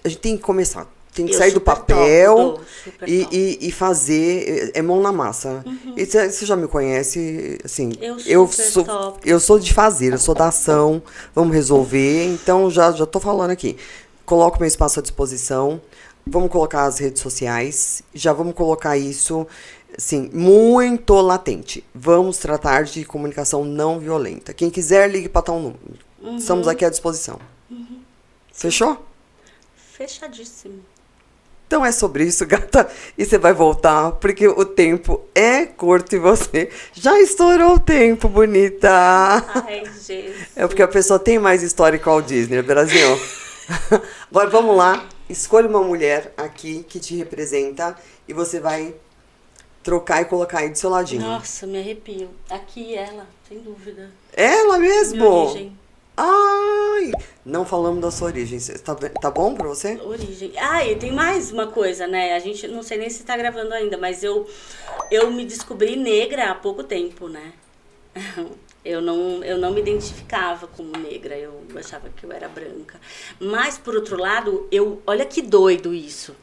A gente tem que começar. Tem que sair do papel e fazer, mão na massa. Uhum. E você já me conhece, assim, eu sou de fazer, eu sou da ação, vamos resolver, então já tô falando aqui. Coloco meu espaço à disposição, vamos colocar as redes sociais, já vamos colocar isso, assim, muito latente. Vamos tratar de comunicação não violenta. Quem quiser, ligue para tal número. Uhum. Estamos aqui à disposição. Uhum. Fechou? Fechadíssimo. Então é sobre isso, gata. E você vai voltar, porque o tempo é curto e você já estourou o tempo, bonita. Ai, Jesus. É porque a pessoa tem mais história que o Walt Disney, Brasil. Agora vamos lá, escolha uma mulher aqui que te representa e você vai trocar e colocar aí do seu ladinho. Nossa, me arrepio. Aqui ela, sem dúvida. Ela mesmo? Minha origem. Ai, não falamos da sua origem. Tá bom pra você? Origem. E tem mais uma coisa, né? A gente, não sei nem se tá gravando ainda, mas eu me descobri negra há pouco tempo, né? Eu não me identificava como negra, eu achava que eu era branca. Mas, por outro lado, olha que doido isso.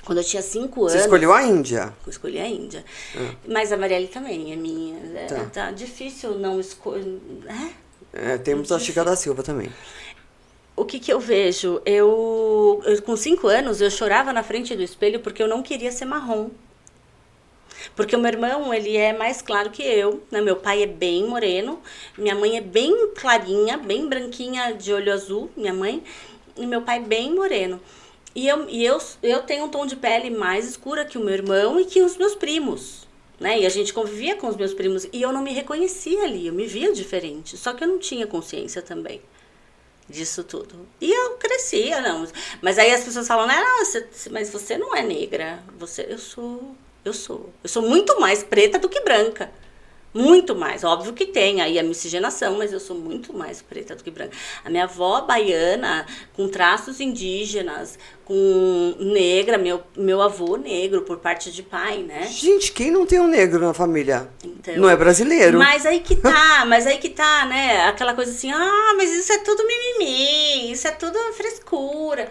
Quando eu tinha 5 anos... Você escolheu a Índia? Eu escolhi a Índia. Mas a Marielle também é minha. Tá difícil não escolher... Temos a Chica da Silva também. O que eu vejo? Eu, com 5 anos, eu chorava na frente do espelho porque eu não queria ser marrom. Porque o meu irmão, ele é mais claro que eu, né? Meu pai é bem moreno, minha mãe é bem clarinha, bem branquinha, de olho azul, minha mãe, e meu pai bem moreno. E eu tenho um tom de pele mais escura que o meu irmão e que os meus primos, né? E a gente convivia com os meus primos e eu não me reconhecia ali, eu me via diferente, só que eu não tinha consciência também disso tudo. E eu crescia, não. Mas aí as pessoas falam, mas você não é negra, eu sou muito mais preta do que branca. Muito mais. Óbvio que tem aí a miscigenação, mas eu sou muito mais preta do que branca. A minha avó baiana, com traços indígenas, com negra, meu avô negro por parte de pai, né? Gente, quem não tem um negro na família? Então, não é brasileiro. Mas aí que tá, né? Aquela coisa assim, mas isso é tudo mimimi, isso é tudo frescura.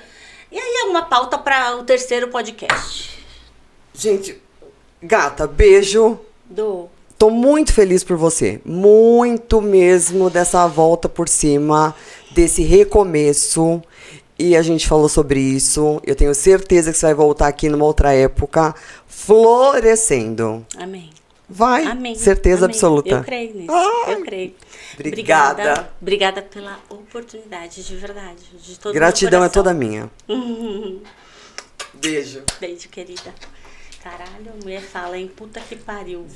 E aí é uma pauta para o 3º podcast. Gente, gata, beijo. Tô muito feliz por você. Muito mesmo dessa volta por cima, desse recomeço. E a gente falou sobre isso. Eu tenho certeza que você vai voltar aqui numa outra época, florescendo. Amém. Vai, Amém. certeza Amém. absoluta. Eu creio nisso, eu creio. Obrigada. Obrigada pela oportunidade, de verdade. De todo Gratidão meu é toda minha. Beijo. Beijo, querida. Caralho, a mulher fala, hein? Puta que pariu.